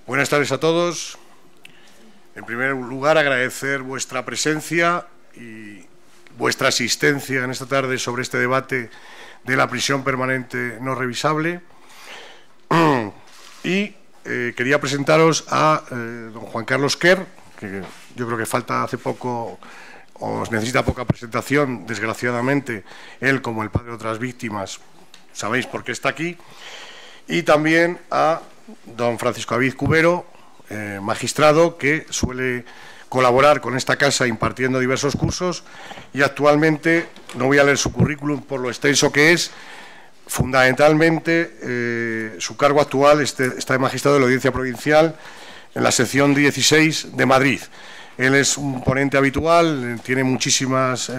Buenas tardes a todos. En primer lugar, agradecer vuestra presencia y vuestra asistencia en esta tarde sobre este debate de la prisión permanente no revisable. Y quería presentaros a don Juan Carlos Quer, que yo creo que falta hace poco, os necesita poca presentación, desgraciadamente, él como el padre de otras víctimas, sabéis por qué está aquí, y también a don Francisco David Cubero, magistrado, que suele colaborar con esta casa impartiendo diversos cursos y actualmente, no voy a leer su currículum por lo extenso que es, fundamentalmente su cargo actual está de magistrado de la Audiencia Provincial en la sección 16 de Madrid. Él es un ponente habitual, tiene muchísimas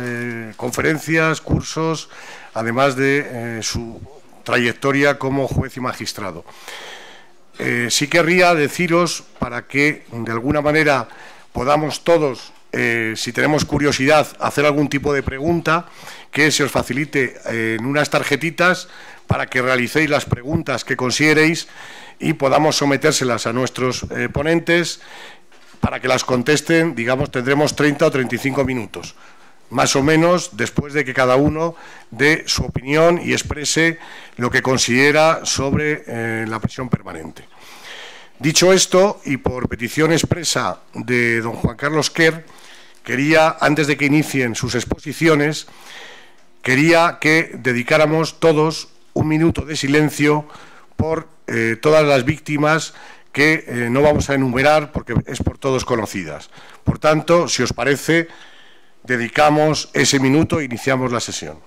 conferencias, cursos, además de su trayectoria como juez y magistrado. Sí querría deciros, para que de alguna manera podamos todos, si tenemos curiosidad, hacer algún tipo de pregunta, que se os facilite en unas tarjetitas para que realicéis las preguntas que consideréis y podamos sometérselas a nuestros ponentes para que las contesten. Digamos, tendremos 30 o 35 minutos, más o menos, después de que cada uno dé su opinión y exprese lo que considera sobre la prisión permanente. Dicho esto, y por petición expresa de don Juan Carlos Quer, quería, antes de que inicien sus exposiciones, quería que dedicáramos todos un minuto de silencio por todas las víctimas que no vamos a enumerar porque es por todos conocidas. Por tanto, si os parece, dedicamos ese minuto e iniciamos la sesión.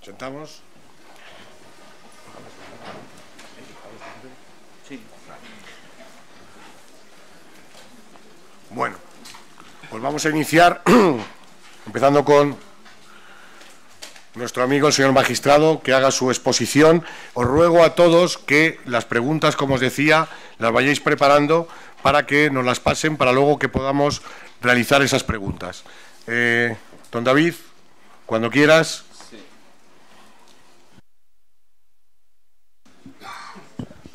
¿Sentamos? Sí. Bueno, pues vamos a iniciar empezando con nuestro amigo el señor magistrado, que haga su exposición. Os ruego a todos que las preguntas, como os decía, las vayáis preparando para que nos las pasen, para luego que podamos realizar esas preguntas. Don David, cuando quieras.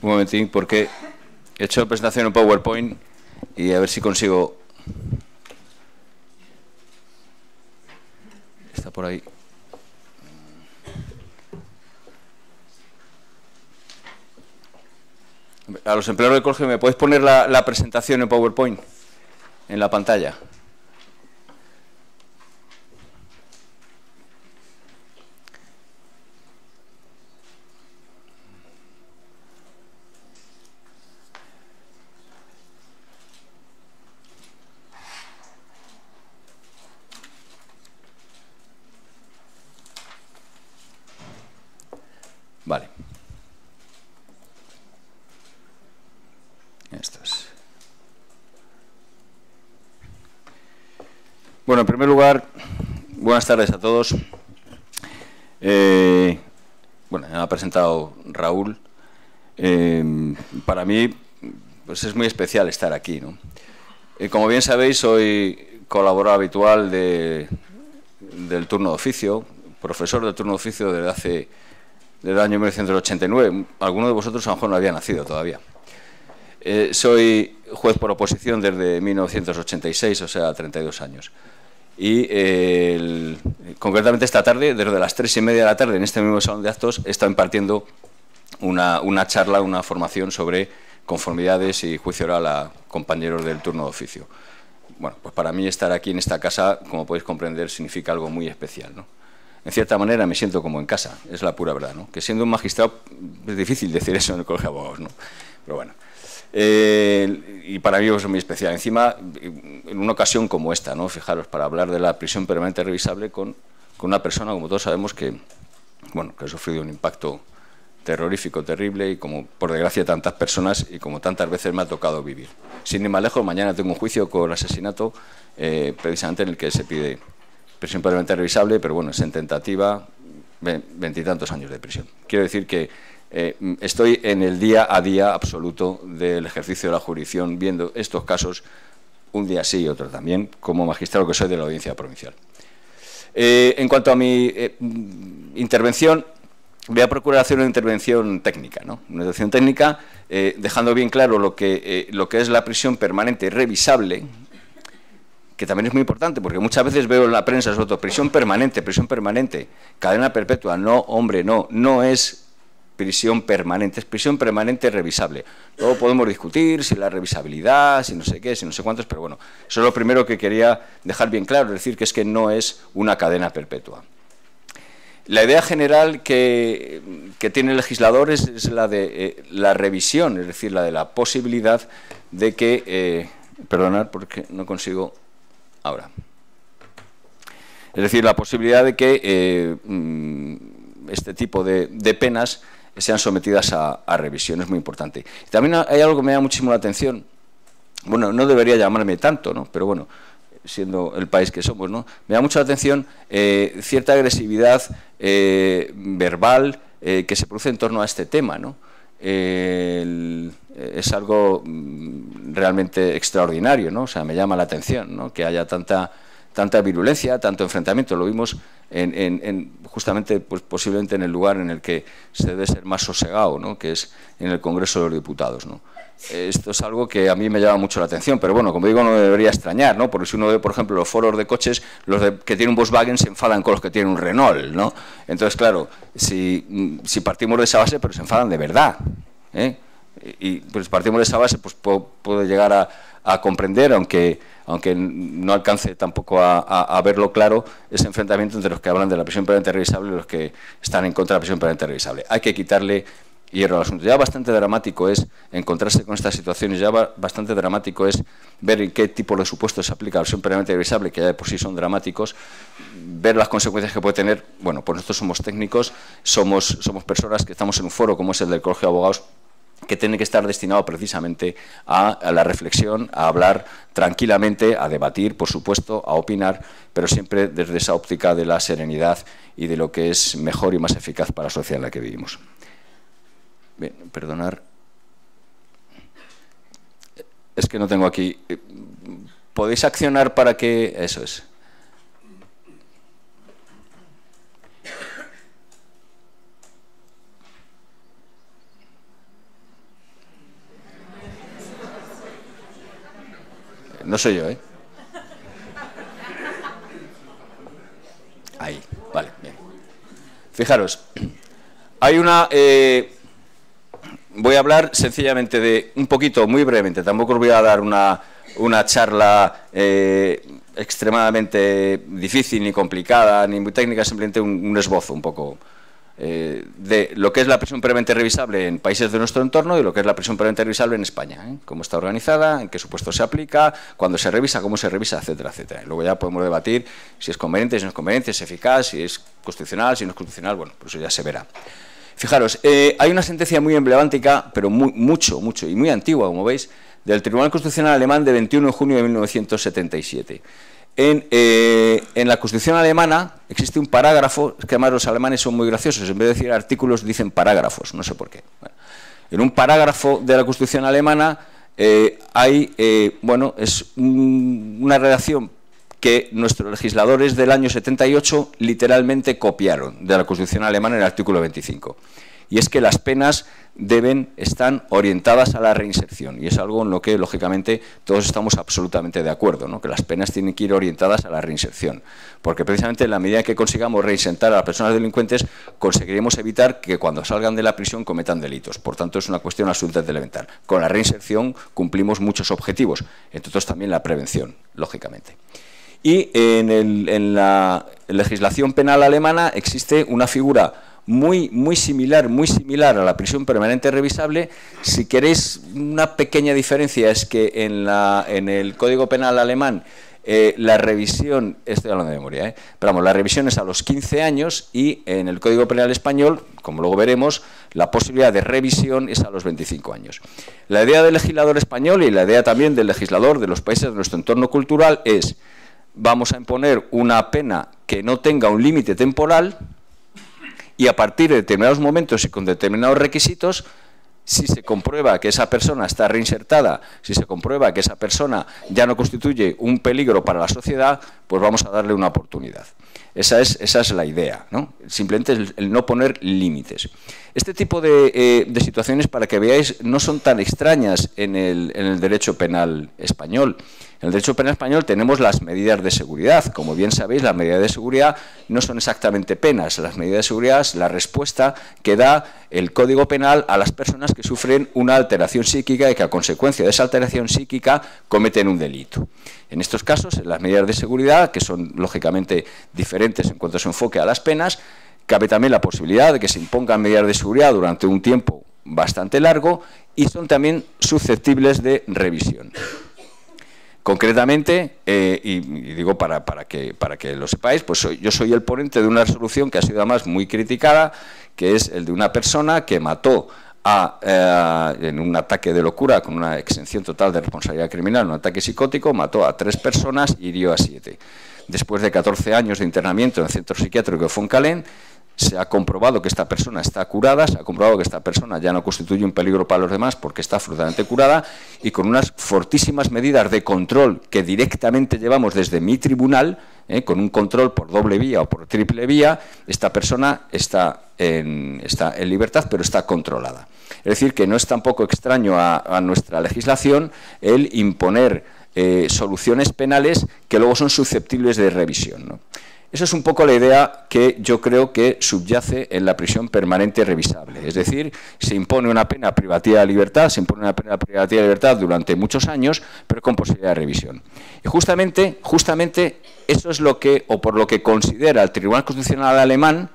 Un momentín, porque he hecho la presentación en PowerPoint y a ver si consigo... Está por ahí. A los empleados del colegio, ¿me podéis poner la presentación en PowerPoint en la pantalla? Vale. Esto es. Bueno, en primer lugar, buenas tardes a todos. Bueno, me ha presentado Raúl. Para mí, pues es muy especial estar aquí, ¿no? Como bien sabéis, soy colaborador habitual del turno de oficio, profesor del turno de oficio desde el año 1989. Algunos de vosotros a lo mejor no había nacido todavía. Soy juez por oposición desde 1986, o sea, 32 años. y concretamente esta tarde, desde las 3:30 de la tarde, en este mismo salón de actos, he estado impartiendo una charla, una formación sobre conformidades y juicio oral a compañeros del turno de oficio. Bueno, pues para mí estar aquí en esta casa, como podéis comprender, significa algo muy especial, ¿no? En cierta manera me siento como en casa, es la pura verdad, ¿no? Que siendo un magistrado es difícil decir eso en el Colegio de Abogados, ¿no? Pero bueno, y para mí es muy especial. Encima, en una ocasión como esta, ¿no? Fijaros, para hablar de la prisión permanente revisable con una persona, como todos sabemos, que ha sufrido un impacto terrorífico, terrible, y como por desgracia tantas personas y como tantas veces me ha tocado vivir. Sin ir más lejos, mañana tengo un juicio con asesinato, precisamente en el que se pide prisión permanente revisable, pero bueno, es en tentativa, 20 y tantos años de prisión. Quiero decir que estoy en el día a día absoluto del ejercicio de la jurisdicción, viendo estos casos un día sí y otro también, como magistrado que soy de la Audiencia Provincial. En cuanto a mi intervención, voy a procurar hacer una intervención técnica, ¿no? Una intervención técnica, dejando bien claro lo que es la prisión permanente revisable, que también es muy importante, porque muchas veces veo en la prensa sobre todo prisión permanente, cadena perpetua. No, hombre, no es prisión permanente, es prisión permanente revisable. Luego podemos discutir si la revisabilidad, si no sé qué, si no sé cuántos, pero bueno, eso es lo primero que quería dejar bien claro, es decir, que es que no es una cadena perpetua. La idea general que tiene el legislador es la de la revisión, es decir, la de la posibilidad de que... perdonad porque no consigo... Ahora. Es decir, la posibilidad de que este tipo de penas sean sometidas a revisión, es muy importante. También hay algo que me llama muchísimo la atención. Bueno, no debería llamarme tanto, ¿no? Pero bueno, siendo el país que somos, ¿no? Me da mucha atención cierta agresividad verbal que se produce en torno a este tema, ¿no? Es algo realmente extraordinario, ¿no? O sea, me llama la atención, ¿no? Que haya tanta virulencia, tanto enfrentamiento. Lo vimos justamente, pues posiblemente en el lugar en el que se debe ser más sosegado, ¿no? Que es en el Congreso de los Diputados, ¿no? Esto es algo que a mí me llama mucho la atención, pero bueno, como digo, no debería extrañar, ¿no? Porque si uno ve, por ejemplo, los foros de coches, que tienen un Volkswagen se enfadan con los que tienen un Renault, ¿no? Entonces, claro, si partimos de esa base, pero se enfadan de verdad, ¿eh? Y pues partimos de esa base, pues puedo llegar a comprender, aunque no alcance tampoco a verlo claro, ese enfrentamiento entre los que hablan de la prisión permanente revisable y los que están en contra de la prisión permanente revisable. Hay que quitarle hierro al asunto. Ya bastante dramático es encontrarse con estas situaciones, ya bastante dramático es ver en qué tipo de supuestos se aplica la prisión permanente revisable, que ya de por sí son dramáticos, ver las consecuencias que puede tener. Bueno, pues nosotros somos técnicos, somos personas que estamos en un foro como es el del Colegio de Abogados, que tiene que estar destinado precisamente a la reflexión, a hablar tranquilamente, a debatir, por supuesto, a opinar, pero siempre desde esa óptica de la serenidad y de lo que es mejor y más eficaz para la sociedad en la que vivimos. Bien, perdonar. Es que no tengo aquí. ¿Podéis accionar para que...? Eso es. No soy yo, ¿eh? Ahí, vale, bien. Fijaros, hay una... voy a hablar sencillamente de, un poquito, muy brevemente, tampoco os voy a dar una charla extremadamente difícil, ni complicada, ni muy técnica, simplemente un esbozo un poco de lo que es la prisión permanente revisable en países de nuestro entorno y lo que es la prisión permanente revisable en España, ¿eh? Cómo está organizada, en qué supuesto se aplica, cuándo se revisa, cómo se revisa, etcétera, etcétera. Y luego ya podemos debatir si es conveniente, si no es conveniente, si es eficaz, si es constitucional, si no es constitucional, bueno, pues eso ya se verá. Fijaros, hay una sentencia muy emblemática, pero mucho, y muy antigua, como veis, del Tribunal Constitucional Alemán de 21 de junio de 1977. En la Constitución alemana existe un parágrafo, es que además los alemanes son muy graciosos, en vez de decir artículos dicen parágrafos, no sé por qué. Bueno, en un parágrafo de la Constitución alemana hay, bueno, es una redacción que nuestros legisladores del año 78 literalmente copiaron de la Constitución alemana en el artículo 25, y es que las penas están orientadas a la reinserción, y es algo en lo que, lógicamente, todos estamos absolutamente de acuerdo, ¿no? Que las penas tienen que ir orientadas a la reinserción, porque precisamente en la medida que consigamos reinsertar a las personas delincuentes, conseguiremos evitar que cuando salgan de la prisión cometan delitos. Por tanto, es una cuestión absolutamente elemental. Con la reinserción cumplimos muchos objetivos, entre otros también la prevención, lógicamente. Y en la legislación penal alemana existe una figura muy similar a la prisión permanente revisable. Si queréis, una pequeña diferencia es que en el Código Penal alemán la revisión, estoy hablando de memoria, pero vamos, la revisión es a los 15 años y en el Código Penal español, como luego veremos, la posibilidad de revisión es a los 25 años. La idea del legislador español y la idea también del legislador de los países de nuestro entorno cultural es: vamos a imponer una pena que no tenga un límite temporal, y a partir de determinados momentos y con determinados requisitos, si se comprueba que esa persona está reinsertada, si se comprueba que esa persona ya no constituye un peligro para la sociedad, pues vamos a darle una oportunidad. Esa es la idea, ¿no? Simplemente el no poner límites. Este tipo de situaciones, para que veáis, no son tan extrañas en el derecho penal español. En el derecho penal español tenemos las medidas de seguridad. Como bien sabéis, las medidas de seguridad no son exactamente penas. Las medidas de seguridad es la respuesta que da el Código Penal a las personas que sufren una alteración psíquica y que a consecuencia de esa alteración psíquica cometen un delito. En estos casos, en las medidas de seguridad, que son lógicamente diferentes en cuanto a su enfoque a las penas, cabe también la posibilidad de que se impongan medidas de seguridad durante un tiempo bastante largo y son también susceptibles de revisión. Concretamente, y digo para que lo sepáis, pues yo soy el ponente de una resolución que ha sido además muy criticada, que es el de una persona que mató en un ataque de locura con una exención total de responsabilidad criminal, un ataque psicótico, mató a 3 personas y hirió a 7. Después de 14 años de internamiento en el centro psiquiátrico de Foncalén, se ha comprobado que esta persona está curada, se ha comprobado que esta persona ya no constituye un peligro para los demás porque está absolutamente curada, y con unas fortísimas medidas de control que directamente llevamos desde mi tribunal, con un control por doble vía o por triple vía, esta persona está en libertad, pero está controlada. Es decir, que no es tampoco extraño a nuestra legislación el imponer soluciones penales que luego son susceptibles de revisión, ¿no? Esa es un poco la idea que yo creo que subyace en la prisión permanente revisable. Es decir, se impone una pena privativa de libertad, durante muchos años, pero con posibilidad de revisión. Y justamente eso es lo que, o por lo que considera el Tribunal Constitucional alemán,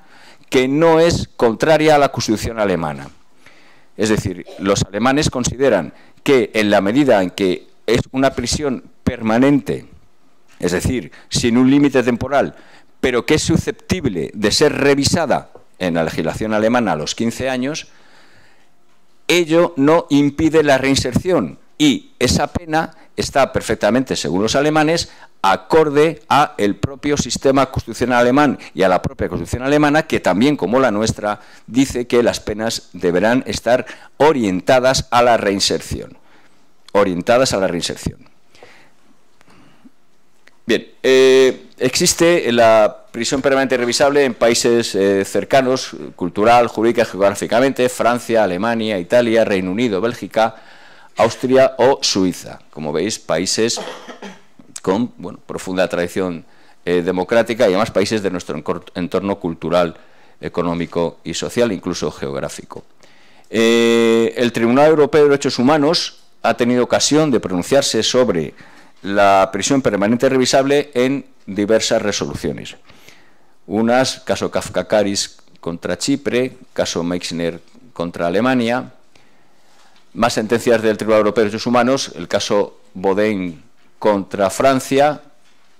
que no es contraria a la Constitución alemana. Es decir, los alemanes consideran que en la medida en que es una prisión permanente, es decir, sin un límite temporal, pero que es susceptible de ser revisada en la legislación alemana a los 15 años, ello no impide la reinserción y esa pena está perfectamente, según los alemanes, acorde a el propio sistema constitucional alemán y a la propia Constitución alemana, que también, como la nuestra, dice que las penas deberán estar orientadas a la reinserción. Orientadas a la reinserción. Bien, existe la prisión permanente revisable en países cercanos, cultural, jurídica, geográficamente: Francia, Alemania, Italia, Reino Unido, Bélgica, Austria o Suiza. Como veis, países con profunda tradición democrática y además países de nuestro entorno cultural, económico y social, incluso geográfico. El Tribunal Europeo de Derechos Humanos ha tenido ocasión de pronunciarse sobre la prisión permanente revisable en diversas resoluciones. Unas, caso Kafka-Karis contra Chipre, caso Meixner contra Alemania, más sentencias del Tribunal Europeo de Derechos Humanos, el caso Boudin contra Francia,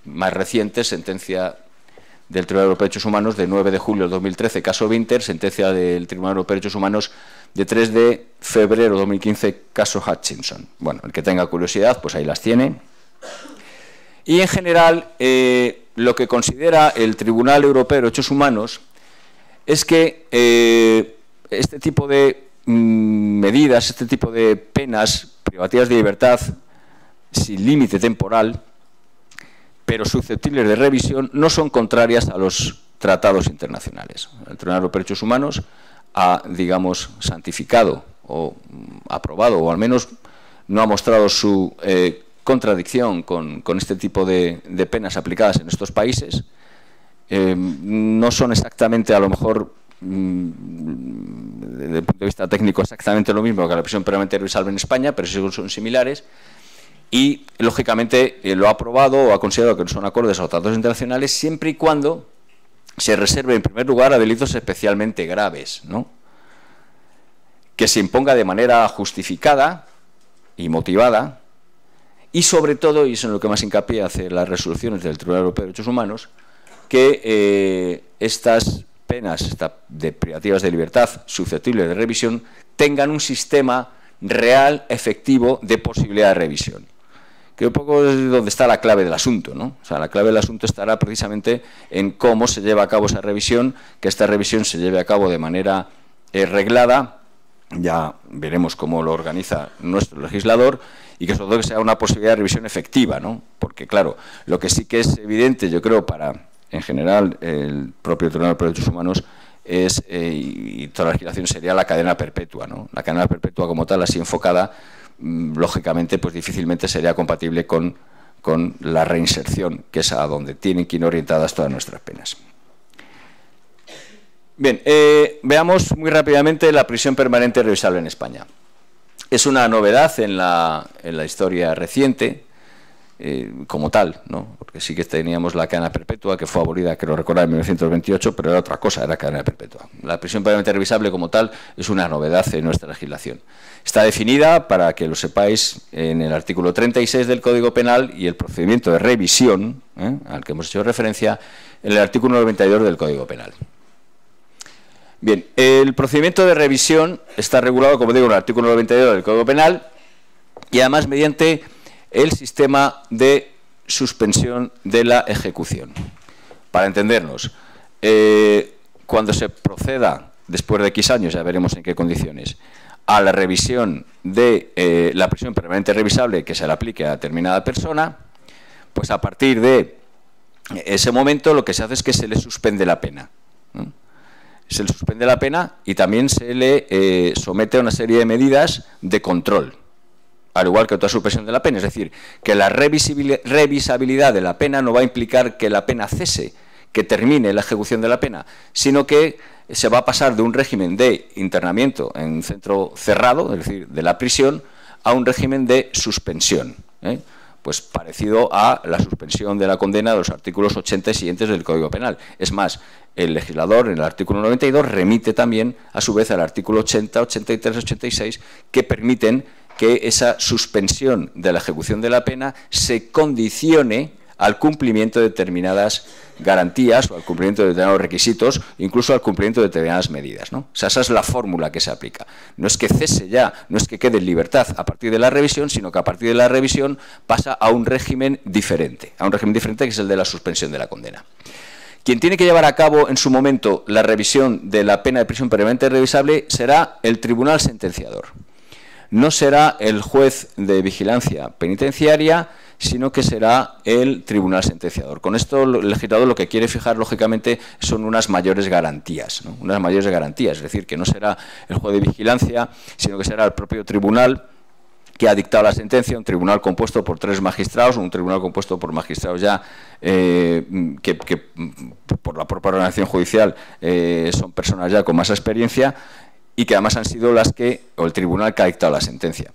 más reciente, sentencia del Tribunal Europeo de Derechos Humanos de 9 de julio de 2013, caso Winter, sentencia del Tribunal Europeo de Derechos Humanos de 3 de febrero de 2015, caso Hutchinson. Bueno, el que tenga curiosidad, pues ahí las tiene. Y en general, lo que considera el Tribunal Europeo de Derechos Humanos es que este tipo de medidas, este tipo de penas privativas de libertad sin límite temporal, pero susceptibles de revisión, no son contrarias a los tratados internacionales. El Tribunal Europeo de Derechos Humanos ha, digamos, santificado o aprobado, o al menos no ha mostrado su contradicción con este tipo de penas aplicadas en estos países. No son exactamente, a lo mejor, desde el punto de vista técnico, exactamente lo mismo que la prisión permanente revisable en España, pero sí son similares. Y, lógicamente, lo ha aprobado o ha considerado que son acordes a los tratados internacionales siempre y cuando se reserve, en primer lugar, a delitos especialmente graves, ¿no? Que se imponga de manera justificada y motivada, y sobre todo, y eso es en lo que más hincapié hace las resoluciones del Tribunal Europeo de Derechos Humanos, que estas penas privativas de libertad susceptibles de revisión tengan un sistema real, efectivo, de posibilidad de revisión. Que un poco es donde está la clave del asunto, ¿no? O sea, la clave del asunto estará precisamente en cómo se lleva a cabo esa revisión, que esta revisión se lleve a cabo de manera reglada. Ya veremos cómo lo organiza nuestro legislador, y que sobre todo que sea una posibilidad de revisión efectiva, ¿no? Porque, claro, lo que sí que es evidente, yo creo, para, en general, el propio Tribunal de Derechos Humanos, es, y toda la legislación, sería la cadena perpetua, ¿no? La cadena perpetua como tal, así enfocada, lógicamente, pues difícilmente sería compatible con la reinserción, que es a donde tienen que ir orientadas todas nuestras penas. Bien, veamos muy rápidamente la prisión permanente revisable en España. Es una novedad en la historia reciente, como tal, ¿no? Porque sí que teníamos la cadena perpetua, que fue abolida, creo recordar, en 1928, pero era otra cosa, era cadena perpetua. La prisión permanente revisable como tal es una novedad en nuestra legislación. Está definida, para que lo sepáis, en el artículo 36 del Código Penal, y el procedimiento de revisión, al que hemos hecho referencia, en el artículo 92 del Código Penal. Bien, el procedimiento de revisión está regulado, como digo, en el artículo 92 del Código Penal, y además mediante el sistema de suspensión de la ejecución. Para entendernos, cuando se proceda, después de X años, ya veremos en qué condiciones, a la revisión de la prisión permanente revisable que se le aplique a determinada persona, pues a partir de ese momento lo que se hace es que se le suspende la pena, ¿no? Se le suspende la pena y también se le somete a una serie de medidas de control, al igual que otra suspensión de la pena. Es decir, que la revisabilidad de la pena no va a implicar que la pena cese, que termine la ejecución de la pena, sino que se va a pasar de un régimen de internamiento en un centro cerrado, es decir, de la prisión, a un régimen de suspensión, pues parecido a la suspensión de la condena de los artículos 80 y siguientes del Código Penal. Es más, el legislador, en el artículo 92, remite también, a su vez, al artículo 80, 83, 86, que permiten que esa suspensión de la ejecución de la pena se condicione al cumplimiento de determinadas garantías o al cumplimiento de determinados requisitos, incluso al cumplimiento de determinadas medidas, ¿no? O sea, esa es la fórmula que se aplica. No es que cese ya, no es que quede en libertad a partir de la revisión, sino que a partir de la revisión pasa a un régimen diferente, que es el de la suspensión de la condena. Quien tiene que llevar a cabo en su momento la revisión de la pena de prisión permanente revisable será el tribunal sentenciador. No será el juez de vigilancia penitenciaria, sino que será el tribunal sentenciador. Con esto el legislador lo que quiere fijar, lógicamente, son unas mayores garantías, ¿no? Unas mayores garantías, es decir, que no será el juez de vigilancia, sino que será el propio tribunal que ha dictado la sentencia, un tribunal compuesto por 3 magistrados, un tribunal compuesto por magistrados ya que por la propia organización judicial son personas ya con más experiencia, y que además han sido el tribunal que ha dictado la sentencia.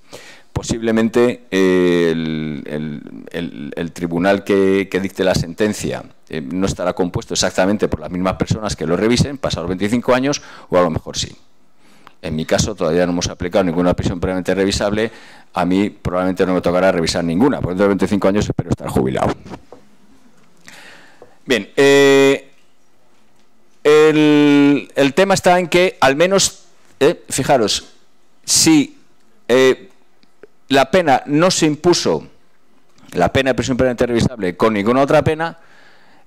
Posiblemente el tribunal que dicte la sentencia no estará compuesto exactamente por las mismas personas que lo revisen, pasados 25 años, o a lo mejor sí. En mi caso todavía no hemos aplicado ninguna prisión previamente revisable, a mí probablemente no me tocará revisar ninguna, porque dentro de 25 años espero estar jubilado. Bien, el tema está en que, al menos, fijaros, si la pena no se impuso, la pena de prisión permanente revisable, con ninguna otra pena,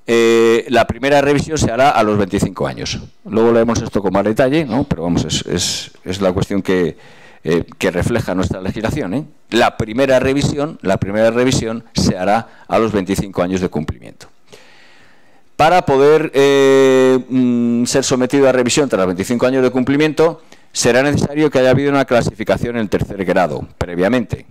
la primera revisión se hará a los 25 años. Luego leemos esto con más detalle, ¿no? Pero vamos, es la cuestión que refleja nuestra legislación, La primera revisión se hará a los 25 años de cumplimiento. para poder ser sometido a revisión tras 25 años de cumplimiento, será necesario que haya habido una clasificación en tercer grado previamente.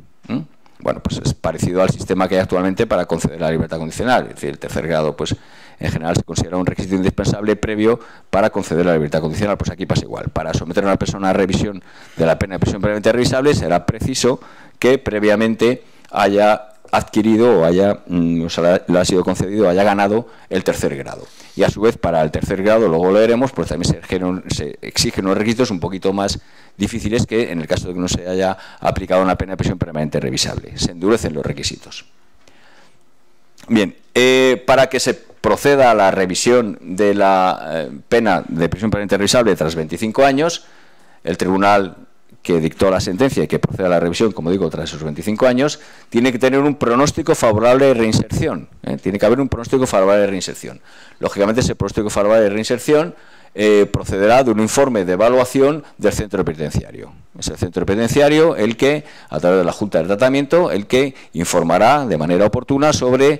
Bueno, pues es parecido al sistema que hay actualmente para conceder la libertad condicional. Es decir, el tercer grado, pues en general se considera un requisito indispensable previo para conceder la libertad condicional. Pues aquí pasa igual. Para someter a una persona a revisión de la pena de prisión previamente revisable será preciso que previamente haya adquirido o le ha sido concedido, haya ganado el tercer grado. Y a su vez, para el tercer grado, luego lo veremos, pues también se exigen unos requisitos un poquito más difíciles que en el caso de que no se haya aplicado una pena de prisión permanente revisable. Se endurecen los requisitos. Bien, para que se proceda a la revisión de la pena de prisión permanente revisable tras 25 años, el tribunal que dictó la sentencia y que proceda a la revisión, como digo, tras esos 25 años, tiene que tener un pronóstico favorable de reinserción. Tiene que haber un pronóstico favorable de reinserción. Lógicamente, ese pronóstico favorable de reinserción procederá de un informe de evaluación del centro penitenciario. Es el centro penitenciario el que, a través de la Junta de Tratamiento, el que informará de manera oportuna sobre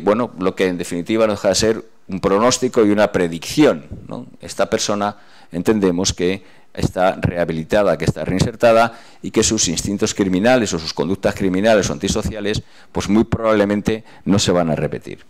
bueno, lo que en definitiva no deja de ser un pronóstico y una predicción, ¿no? Esta persona entendemos que está rehabilitada, que está reinsertada y que sus instintos criminales o sus conductas criminales o antisociales pues muy probablemente no se van a repetir.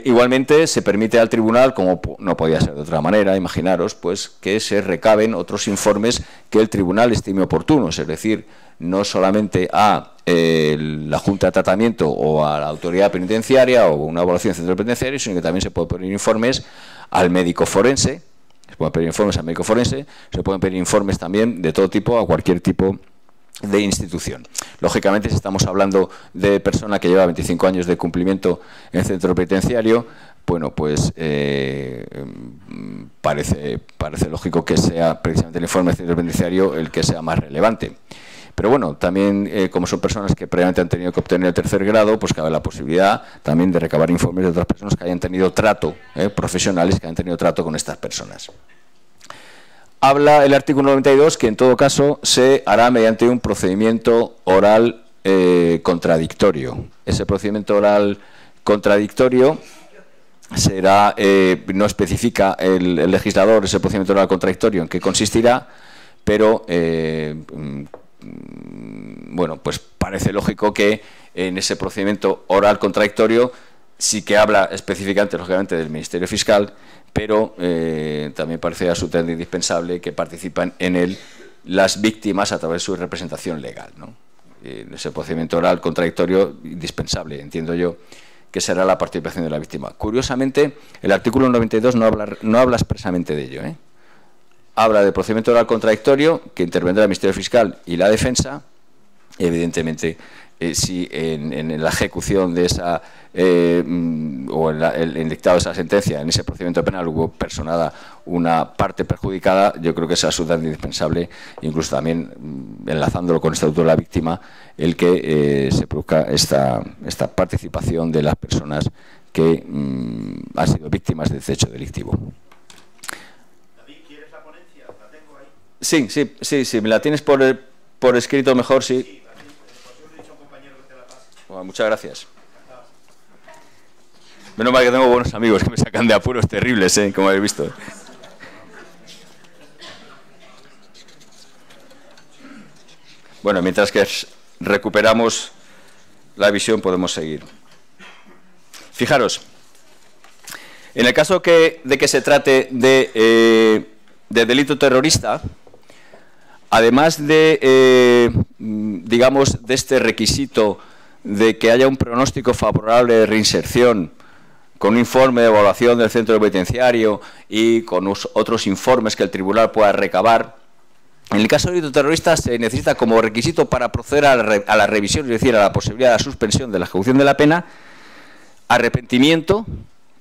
Igualmente se permite al tribunal, como no podía ser de otra manera, imaginaros, pues que se recaben otros informes que el tribunal estime oportunos, es decir, no solamente a la Junta de Tratamiento o a la autoridad penitenciaria o una evaluación del centro penitenciario, sino que también se pueden pedir informes al médico forense. Se pueden pedir informes al médico forense, se pueden pedir informes también de todo tipo a cualquier tipo de institución. Lógicamente, si estamos hablando de persona que lleva 25 años de cumplimiento en el centro penitenciario, bueno, pues parece lógico que sea precisamente el informe del centro penitenciario el que sea más relevante. Pero bueno, también como son personas que previamente han tenido que obtener el tercer grado, pues cabe la posibilidad también de recabar informes de otras personas que hayan tenido trato, profesionales que hayan tenido trato con estas personas. Habla el artículo 92 que en todo caso se hará mediante un procedimiento oral contradictorio. Ese procedimiento oral contradictorio será, no especifica el legislador ese procedimiento oral contradictorio en qué consistirá, pero bueno, pues parece lógico que en ese procedimiento oral contradictorio sí que habla específicamente, lógicamente, del Ministerio Fiscal, pero también parece absolutamente indispensable que participan en él las víctimas a través de su representación legal, ¿no? Ese procedimiento oral contradictorio indispensable, entiendo yo, que será la participación de la víctima. Curiosamente, el artículo 92 no habla expresamente de ello, Habla de procedimiento oral contradictorio que intervendrá el Ministerio Fiscal y la defensa. Evidentemente, si en la ejecución de esa o en el dictado de esa sentencia, en ese procedimiento penal hubo personada una parte perjudicada, yo creo que es absolutamente indispensable, incluso también enlazándolo con el Estatuto de la Víctima, el que se produzca esta participación de las personas que han sido víctimas de este hecho delictivo. Sí, me la tienes por escrito mejor, sí. Bueno, muchas gracias. Menos mal que tengo buenos amigos que me sacan de apuros terribles, como habéis visto. Bueno, mientras que recuperamos la visión podemos seguir. Fijaros, en el caso de que se trate de delito terrorista, además de, digamos, de este requisito de que haya un pronóstico favorable de reinserción con un informe de evaluación del centro penitenciario y con otros informes que el tribunal pueda recabar, en el caso de delito terrorista se necesita como requisito para proceder a la revisión, es decir, a la posibilidad de la suspensión de la ejecución de la pena, arrepentimiento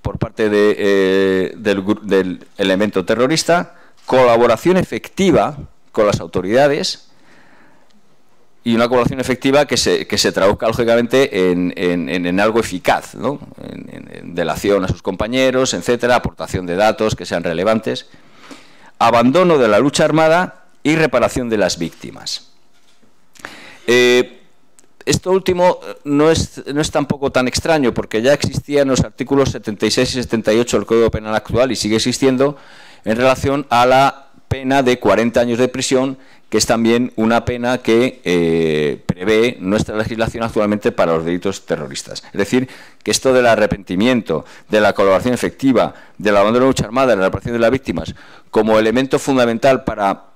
por parte del elemento terrorista, colaboración efectiva con las autoridades y una colaboración efectiva que se traduzca lógicamente en algo eficaz, ¿no? En delación a sus compañeros, etcétera, aportación de datos que sean relevantes, abandono de la lucha armada y reparación de las víctimas. Esto último no es tampoco tan extraño, porque ya existía en los artículos 76 y 78 del Código Penal actual y sigue existiendo en relación a la pena de 40 años de prisión, que es también una pena que prevé nuestra legislación actualmente para los delitos terroristas. Es decir, que esto del arrepentimiento, de la colaboración efectiva, del abandono de la lucha armada, de la reparación de las víctimas, como elemento fundamental para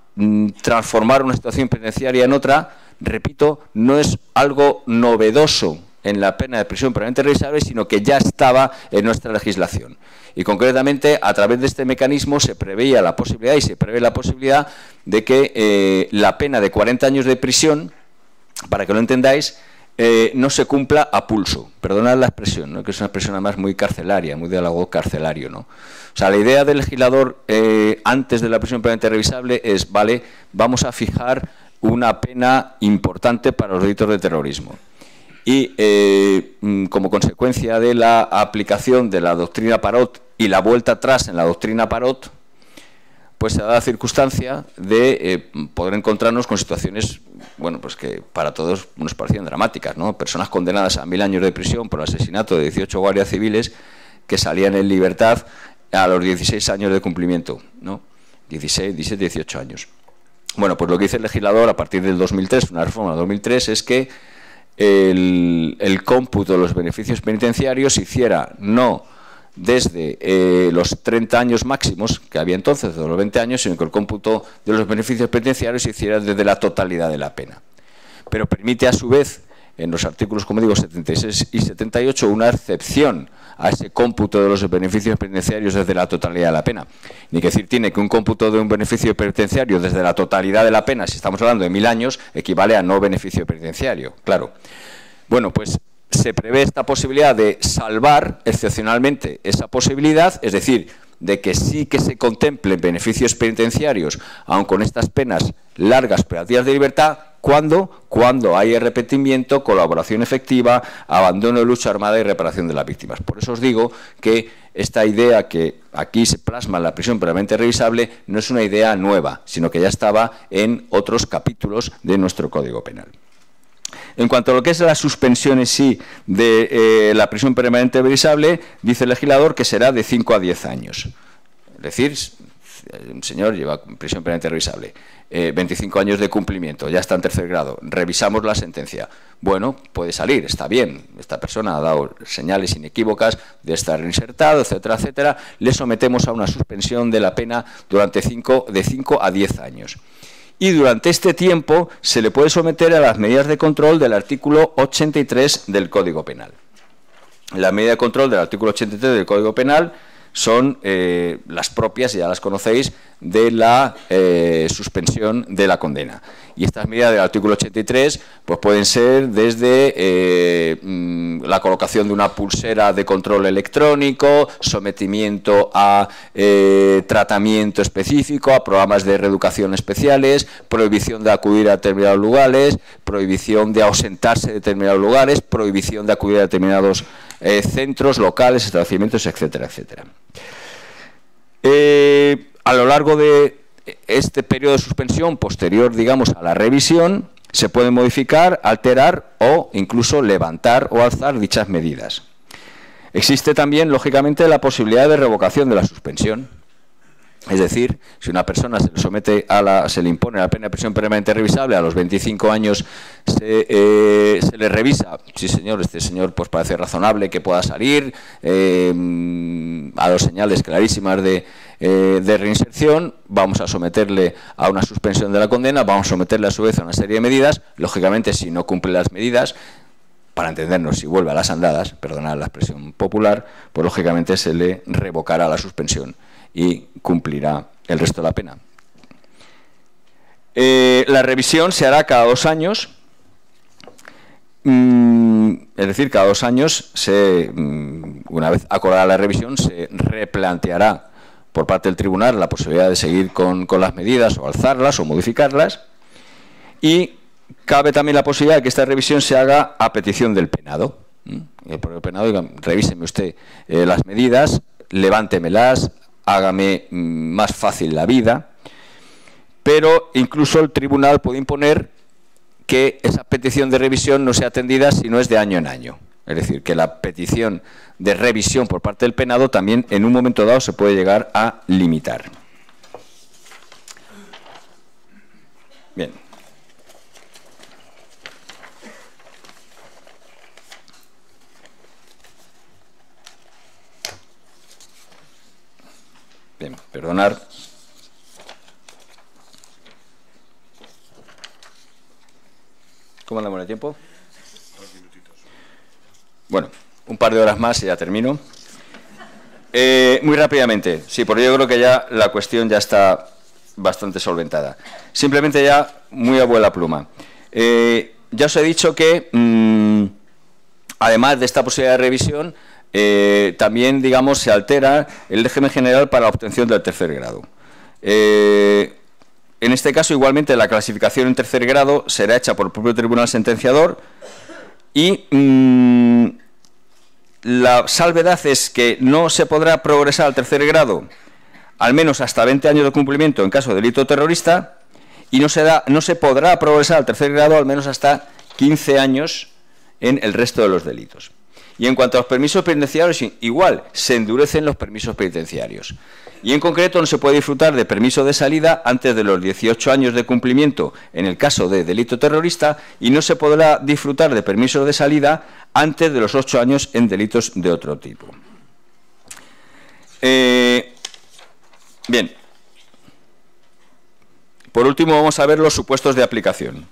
transformar una situación penitenciaria en otra, repito, no es algo novedoso en la pena de prisión permanente revisable, sino que ya estaba en nuestra legislación. Y concretamente, a través de este mecanismo se preveía la posibilidad, y se prevé la posibilidad, de que la pena de 40 años de prisión, para que lo entendáis, no se cumpla a pulso. Perdonad la expresión, ¿no?, que es una expresión además muy carcelaria, muy de algo carcelario, ¿no? O sea, la idea del legislador antes de la prisión permanente revisable es, vale, vamos a fijar una pena importante para los delitos de terrorismo. Y como consecuencia de la aplicación de la doctrina Parot y la vuelta atrás en la doctrina Parot, pues se da la circunstancia de poder encontrarnos con situaciones, bueno, pues que para todos nos parecían dramáticas, ¿no? Personas condenadas a 1000 años de prisión por el asesinato de 18 guardias civiles que salían en libertad a los 16 años de cumplimiento, ¿no? 16, 17, 18 años. Bueno, pues lo que dice el legislador a partir del 2003, una reforma del 2003, es que el cómputo de los beneficios penitenciarios se hiciera no desde los 30 años máximos que había entonces, de los 20 años, sino que el cómputo de los beneficios penitenciarios se hiciera desde la totalidad de la pena. Pero permite a su vez, en los artículos, como digo, 76 y 78, una excepción a ese cómputo de los beneficios penitenciarios desde la totalidad de la pena. Ni que decir tiene que un cómputo de un beneficio penitenciario desde la totalidad de la pena, si estamos hablando de 1000 años, equivale a no beneficio penitenciario, claro. Bueno, pues se prevé esta posibilidad de salvar excepcionalmente esa posibilidad, es decir, de que sí que se contemplen beneficios penitenciarios, aun con estas penas largas privativas de libertad, cuando hay arrepentimiento, colaboración efectiva, abandono de lucha armada y reparación de las víctimas. Por eso os digo que esta idea que aquí se plasma en la prisión permanente revisable no es una idea nueva, sino que ya estaba en otros capítulos de nuestro Código Penal. En cuanto a lo que es la suspensión en sí de la prisión permanente revisable, dice el legislador que será de 5 a 10 años. Es decir, un señor lleva prisión permanente revisable, 25 años de cumplimiento, ya está en tercer grado, revisamos la sentencia. Bueno, puede salir, está bien, esta persona ha dado señales inequívocas de estar reinsertado, etcétera, etcétera, le sometemos a una suspensión de la pena durante de 5 a 10 años. Y durante este tiempo se le puede someter a las medidas de control del artículo 83 del Código Penal. La medida de control del artículo 83 del Código Penal son las propias, ya las conocéis, de la suspensión de la condena. Y estas medidas del artículo 83 pues pueden ser desde la colocación de una pulsera de control electrónico, sometimiento a tratamiento específico, a programas de reeducación especiales, prohibición de acudir a determinados lugares, prohibición de ausentarse de determinados lugares, prohibición de acudir a determinados centros, locales, establecimientos, etcétera, etcétera. A lo largo de este periodo de suspensión, posterior, digamos, a la revisión, se pueden modificar, alterar o incluso levantar o alzar dichas medidas. Existe también, lógicamente, la posibilidad de revocación de la suspensión. Es decir, si una persona se le somete se le impone la pena de prisión permanente revisable, a los 25 años se le revisa, sí señor, este señor pues parece razonable que pueda salir, a los señales clarísimas de reinserción, vamos a someterle a una suspensión de la condena, vamos a someterle a su vez a una serie de medidas, lógicamente si no cumple las medidas, para entendernos, si vuelve a las andadas, perdonad la expresión popular, pues lógicamente se le revocará la suspensión y cumplirá el resto de la pena. La revisión se hará cada 2 años, es decir, cada 2 años, una vez acordada la revisión, se replanteará por parte del tribunal la posibilidad de seguir con las medidas o alzarlas o modificarlas, y cabe también la posibilidad de que esta revisión se haga a petición del penado. El propio penado diga, revíseme usted las medidas, levántemelas, hágame más fácil la vida, pero incluso el tribunal puede imponer que esa petición de revisión no sea atendida si no es de año en año. Es decir, que la petición de revisión por parte del penado también en un momento dado se puede llegar a limitar. Bien. Bien, perdonar. ¿Cómo andamos de tiempo? 2 minutitos. Bueno, un par de horas más y ya termino. Muy rápidamente, sí, porque yo creo que ya la cuestión ya está bastante solventada. Simplemente ya, muy a vuela pluma. Ya os he dicho que, además de esta posibilidad de revisión, también, digamos, se altera el régimen general para la obtención del tercer grado. En este caso, igualmente, la clasificación en tercer grado será hecha por el propio tribunal sentenciador y la salvedad es que no se podrá progresar al tercer grado al menos hasta 20 años de cumplimiento en caso de delito terrorista y no se podrá progresar al tercer grado al menos hasta 15 años en el resto de los delitos. Y en cuanto a los permisos penitenciarios, igual, se endurecen los permisos penitenciarios. Y en concreto no se puede disfrutar de permiso de salida antes de los 18 años de cumplimiento en el caso de delito terrorista y no se podrá disfrutar de permisos de salida antes de los 8 años en delitos de otro tipo. Bien. Por último, vamos a ver los supuestos de aplicación.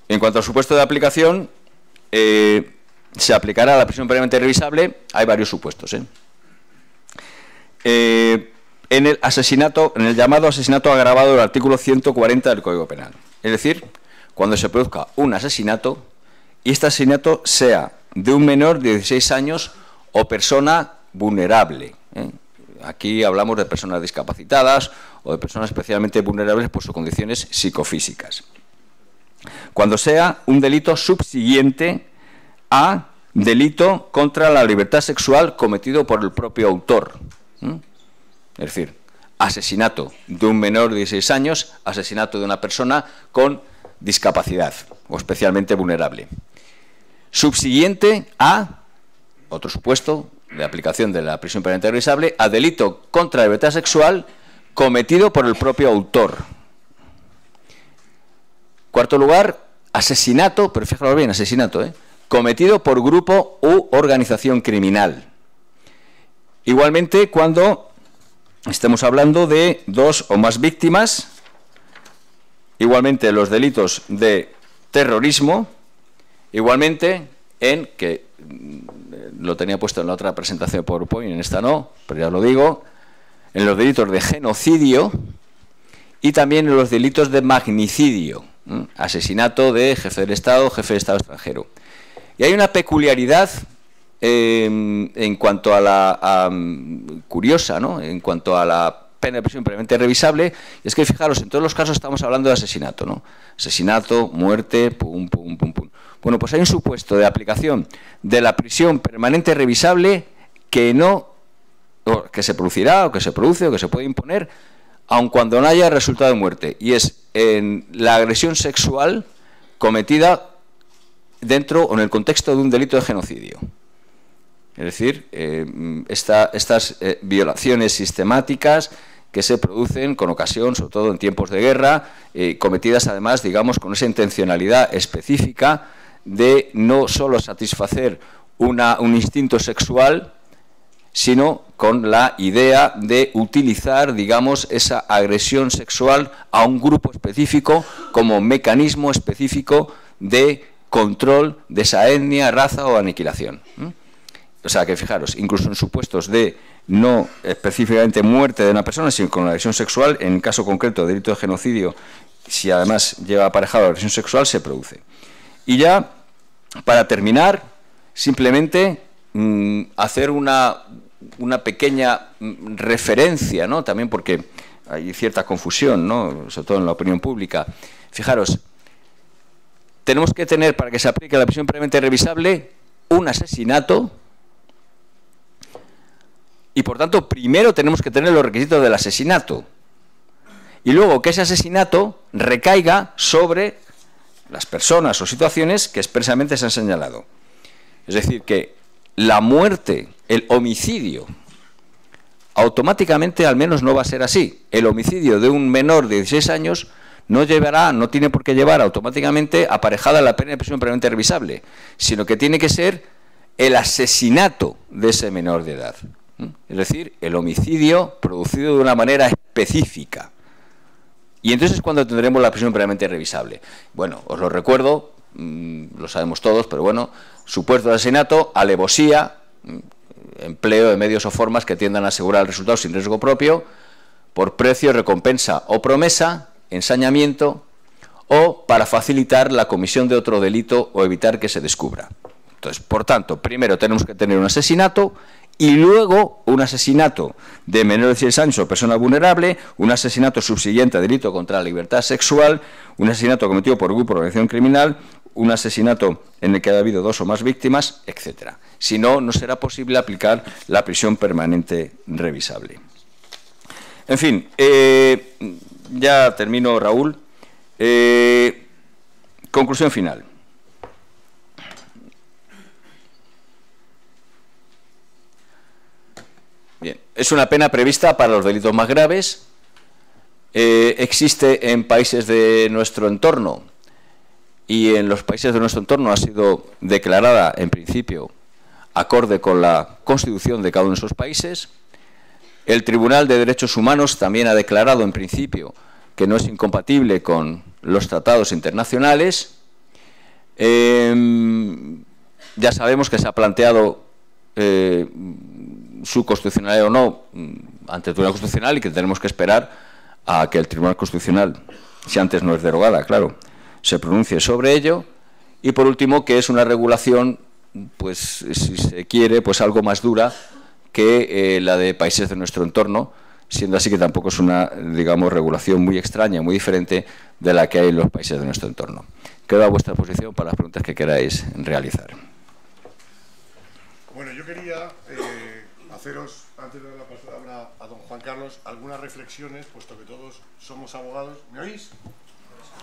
En cuanto al supuesto de aplicación, se aplicará la prisión previamente revisable. Hay varios supuestos. En el asesinato, en el llamado asesinato agravado del artículo 140 del Código Penal. Es decir, cuando se produzca un asesinato y este asesinato sea de un menor de 16 años o persona vulnerable. Aquí hablamos de personas discapacitadas o de personas especialmente vulnerables por sus condiciones psicofísicas. Cuando sea un delito subsiguiente a delito contra la libertad sexual cometido por el propio autor. Es decir, asesinato de un menor de 16 años, asesinato de una persona con discapacidad o especialmente vulnerable. Subsiguiente a, otro supuesto de aplicación de la prisión preventiva revisable, a delito contra la libertad sexual cometido por el propio autor. Cuarto lugar, asesinato, pero fijaros bien, asesinato, cometido por grupo u organización criminal. Igualmente, cuando estemos hablando de 2 o más víctimas, igualmente los delitos de terrorismo, igualmente en, que lo tenía puesto en la otra presentación de PowerPoint, en esta no, pero ya lo digo, en los delitos de genocidio y también en los delitos de magnicidio. Asesinato de jefe del Estado extranjero. Y hay una peculiaridad en cuanto a la curiosa, ¿no? En cuanto a la pena de prisión previamente revisable, y es que fijaros, en todos los casos estamos hablando de asesinato, ¿no? Asesinato, muerte, pum, pum, pum, pum. Bueno, pues hay un supuesto de aplicación de la prisión permanente revisable que se producirá, o que se produce, o que se puede imponer, aun cuando no haya resultado de muerte, y es en la agresión sexual cometida dentro o en el contexto de un delito de genocidio. Es decir, estas violaciones sistemáticas que se producen con ocasión, sobre todo en tiempos de guerra, cometidas además, digamos, con esa intencionalidad específica de no solo satisfacer un instinto sexual, sino con la idea de utilizar, digamos, esa agresión sexual a un grupo específico como mecanismo específico de control de esa etnia, raza o aniquilación. O sea que, fijaros, incluso en supuestos de no específicamente muerte de una persona, sino con la agresión sexual, en el caso concreto de delito de genocidio, si además lleva aparejado la agresión sexual, se produce. Y ya, para terminar, simplemente hacer una pequeña referencia, ¿no? También porque hay cierta confusión, ¿no? Sobre todo en la opinión pública. Fijaros, tenemos que tener, para que se aplique la prisión previamente revisable, un asesinato, y por tanto primero tenemos que tener los requisitos del asesinato, y luego que ese asesinato recaiga sobre las personas o situaciones que expresamente se han señalado. Es decir, que la muerte, el homicidio, automáticamente al menos no va a ser así. El homicidio de un menor de 16 años no tiene por qué llevar automáticamente aparejada la pena de prisión permanente revisable, sino que tiene que ser el asesinato de ese menor de edad. Es decir, el homicidio producido de una manera específica. Y entonces es cuando tendremos la prisión permanente revisable. Bueno, os lo recuerdo, lo sabemos todos, pero bueno, supuesto de asesinato, alevosía, empleo de medios o formas que tiendan a asegurar el resultado sin riesgo propio, por precio, recompensa o promesa, ensañamiento, o para facilitar la comisión de otro delito o evitar que se descubra. Entonces, por tanto, primero tenemos que tener un asesinato y luego un asesinato de menor de 16 años o persona vulnerable, un asesinato subsiguiente a delito contra la libertad sexual, un asesinato cometido por grupo o organización criminal, un asesinato en el que haya habido 2 o más víctimas, etcétera. Si no, no será posible aplicar la prisión permanente revisable. En fin, ya termino, Raúl. Conclusión final. Bien, es una pena prevista para los delitos más graves. Existe en países de nuestro entorno, y en los países de nuestro entorno ha sido declarada, en principio, acorde con la Constitución de cada uno de esos países. El Tribunal de Derechos Humanos también ha declarado, en principio, que no es incompatible con los tratados internacionales. Ya sabemos que se ha planteado su constitucionalidad o no ante el Tribunal Constitucional y que tenemos que esperar a que el Tribunal Constitucional, si antes no es derogada, claro, se pronuncie sobre ello. Y por último, que es una regulación, pues si se quiere, pues algo más dura que la de países de nuestro entorno, siendo así que tampoco es una, digamos, regulación muy extraña, muy diferente de la que hay en los países de nuestro entorno. Quedo a vuestra disposición para las preguntas que queráis realizar. Bueno, yo quería haceros, antes de dar la palabra a don Juan Carlos, algunas reflexiones, puesto que todos somos abogados. ¿Me oís?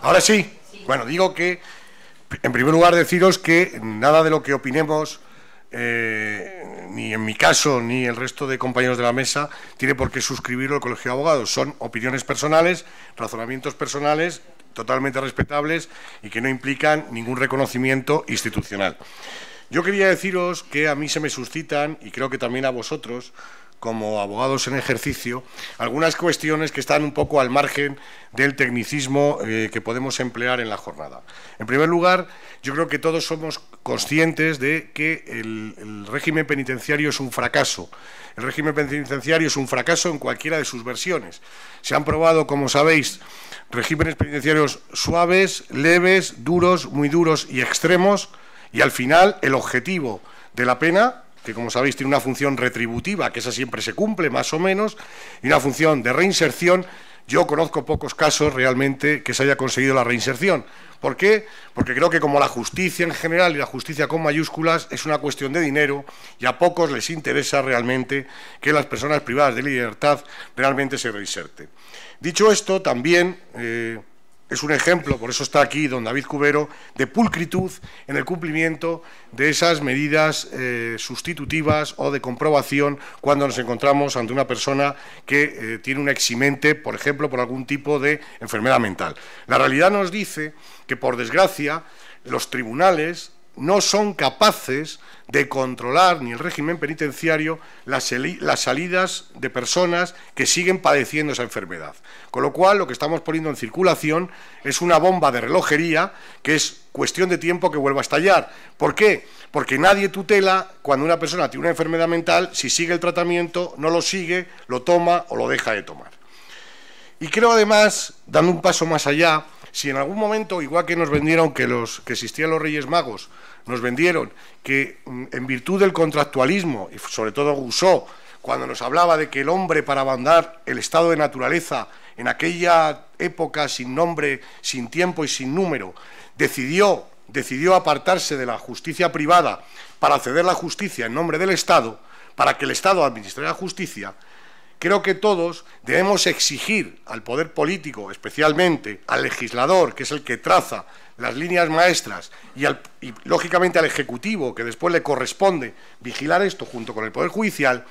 ¿Ahora sí? Bueno, digo que, en primer lugar, deciros que nada de lo que opinemos, ni en mi caso, ni el resto de compañeros de la mesa, tiene por qué suscribirlo el Colegio de Abogados. Son opiniones personales, razonamientos personales, totalmente respetables y que no implican ningún reconocimiento institucional. Yo quería deciros que a mí se me suscitan, y creo que también a vosotros, como abogados en ejercicio, algunas cuestiones que están un poco al margen del tecnicismo que podemos emplear en la jornada. En primer lugar, yo creo que todos somos conscientes de que el régimen penitenciario es un fracaso. El régimen penitenciario es un fracaso en cualquiera de sus versiones. Se han probado, como sabéis, regímenes penitenciarios suaves, leves, duros, muy duros y extremos, y al final el objetivo de la pena, que como sabéis tiene una función retributiva, que esa siempre se cumple más o menos, y una función de reinserción. Yo conozco pocos casos realmente que se haya conseguido la reinserción. ¿Por qué? Porque creo que como la justicia en general y la justicia con mayúsculas es una cuestión de dinero, y a pocos les interesa realmente que las personas privadas de libertad realmente se reinserten. Dicho esto, también es un ejemplo, por eso está aquí don David Cubero, de pulcritud en el cumplimiento de esas medidas sustitutivas o de comprobación cuando nos encontramos ante una persona que tiene un eximente, por ejemplo, por algún tipo de enfermedad mental. La realidad nos dice que, por desgracia, los tribunales no son capaces de controlar, ni el régimen penitenciario, las salidas de personas que siguen padeciendo esa enfermedad. Con lo cual, lo que estamos poniendo en circulación es una bomba de relojería que es cuestión de tiempo que vuelva a estallar. ¿Por qué? Porque nadie tutela cuando una persona tiene una enfermedad mental, si sigue el tratamiento, no lo sigue, lo toma o lo deja de tomar. Y creo además, dando un paso más allá, si en algún momento, igual que nos vendieron que existían los Reyes Magos, nos vendieron que en virtud del contractualismo, y sobre todo Rousseau, cuando nos hablaba de que el hombre, para abandonar el estado de naturaleza en aquella época sin nombre, sin tiempo y sin número, decidió apartarse de la justicia privada para ceder la justicia en nombre del Estado, para que el Estado administrara la justicia, creo que todos debemos exigir al poder político, especialmente al legislador, que es el que traza las líneas maestras, y lógicamente al Ejecutivo, que después le corresponde vigilar esto junto con el Poder Judicial,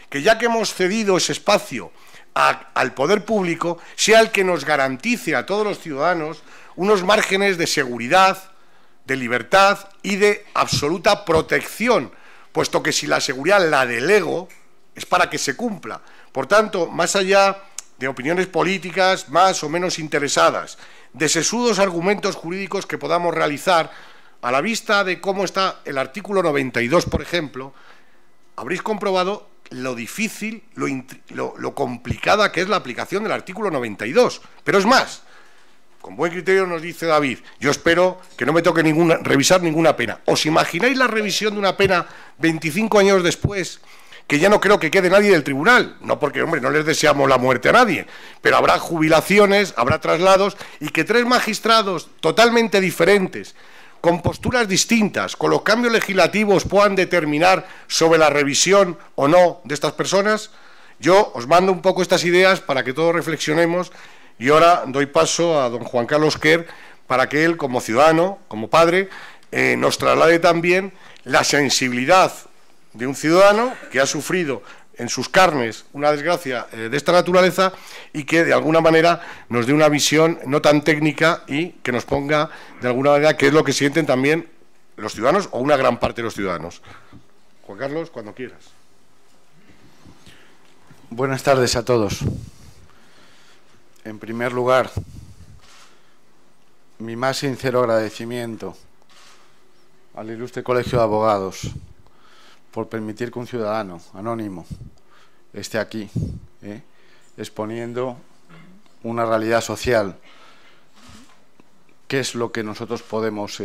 que ya que hemos cedido ese espacio al poder público, sea el que nos garantice a todos los ciudadanos unos márgenes de seguridad, de libertad y de absoluta protección, puesto que si la seguridad la delego, es para que se cumpla. Por tanto, más allá de opiniones políticas más o menos interesadas, de sesudos argumentos jurídicos que podamos realizar, a la vista de cómo está el artículo 92, por ejemplo, habréis comprobado lo difícil, lo complicada que es la aplicación del artículo 92. Pero es más, con buen criterio nos dice David, yo espero que no me toque revisar ninguna pena. ¿Os imagináis la revisión de una pena 25 años después, que ya no creo que quede nadie del tribunal? No porque, hombre, no les deseamos la muerte a nadie, pero habrá jubilaciones, habrá traslados, y que tres magistrados totalmente diferentes, con posturas distintas, con los cambios legislativos, puedan determinar sobre la revisión o no de estas personas. Yo os mando un poco estas ideas para que todos reflexionemos, y ahora doy paso a don Juan Carlos Quer para que él, como ciudadano, como padre, nos traslade también la sensibilidad de un ciudadano que ha sufrido en sus carnes una desgracia de esta naturaleza, y que de alguna manera nos dé una visión no tan técnica y que nos ponga de alguna manera qué es lo que sienten también los ciudadanos, o una gran parte de los ciudadanos. Juan Carlos, cuando quieras. Buenas tardes a todos. En primer lugar, mi más sincero agradecimiento al Ilustre Colegio de Abogados por permitir que un ciudadano anónimo esté aquí, exponiendo una realidad social, que es lo que nosotros podemos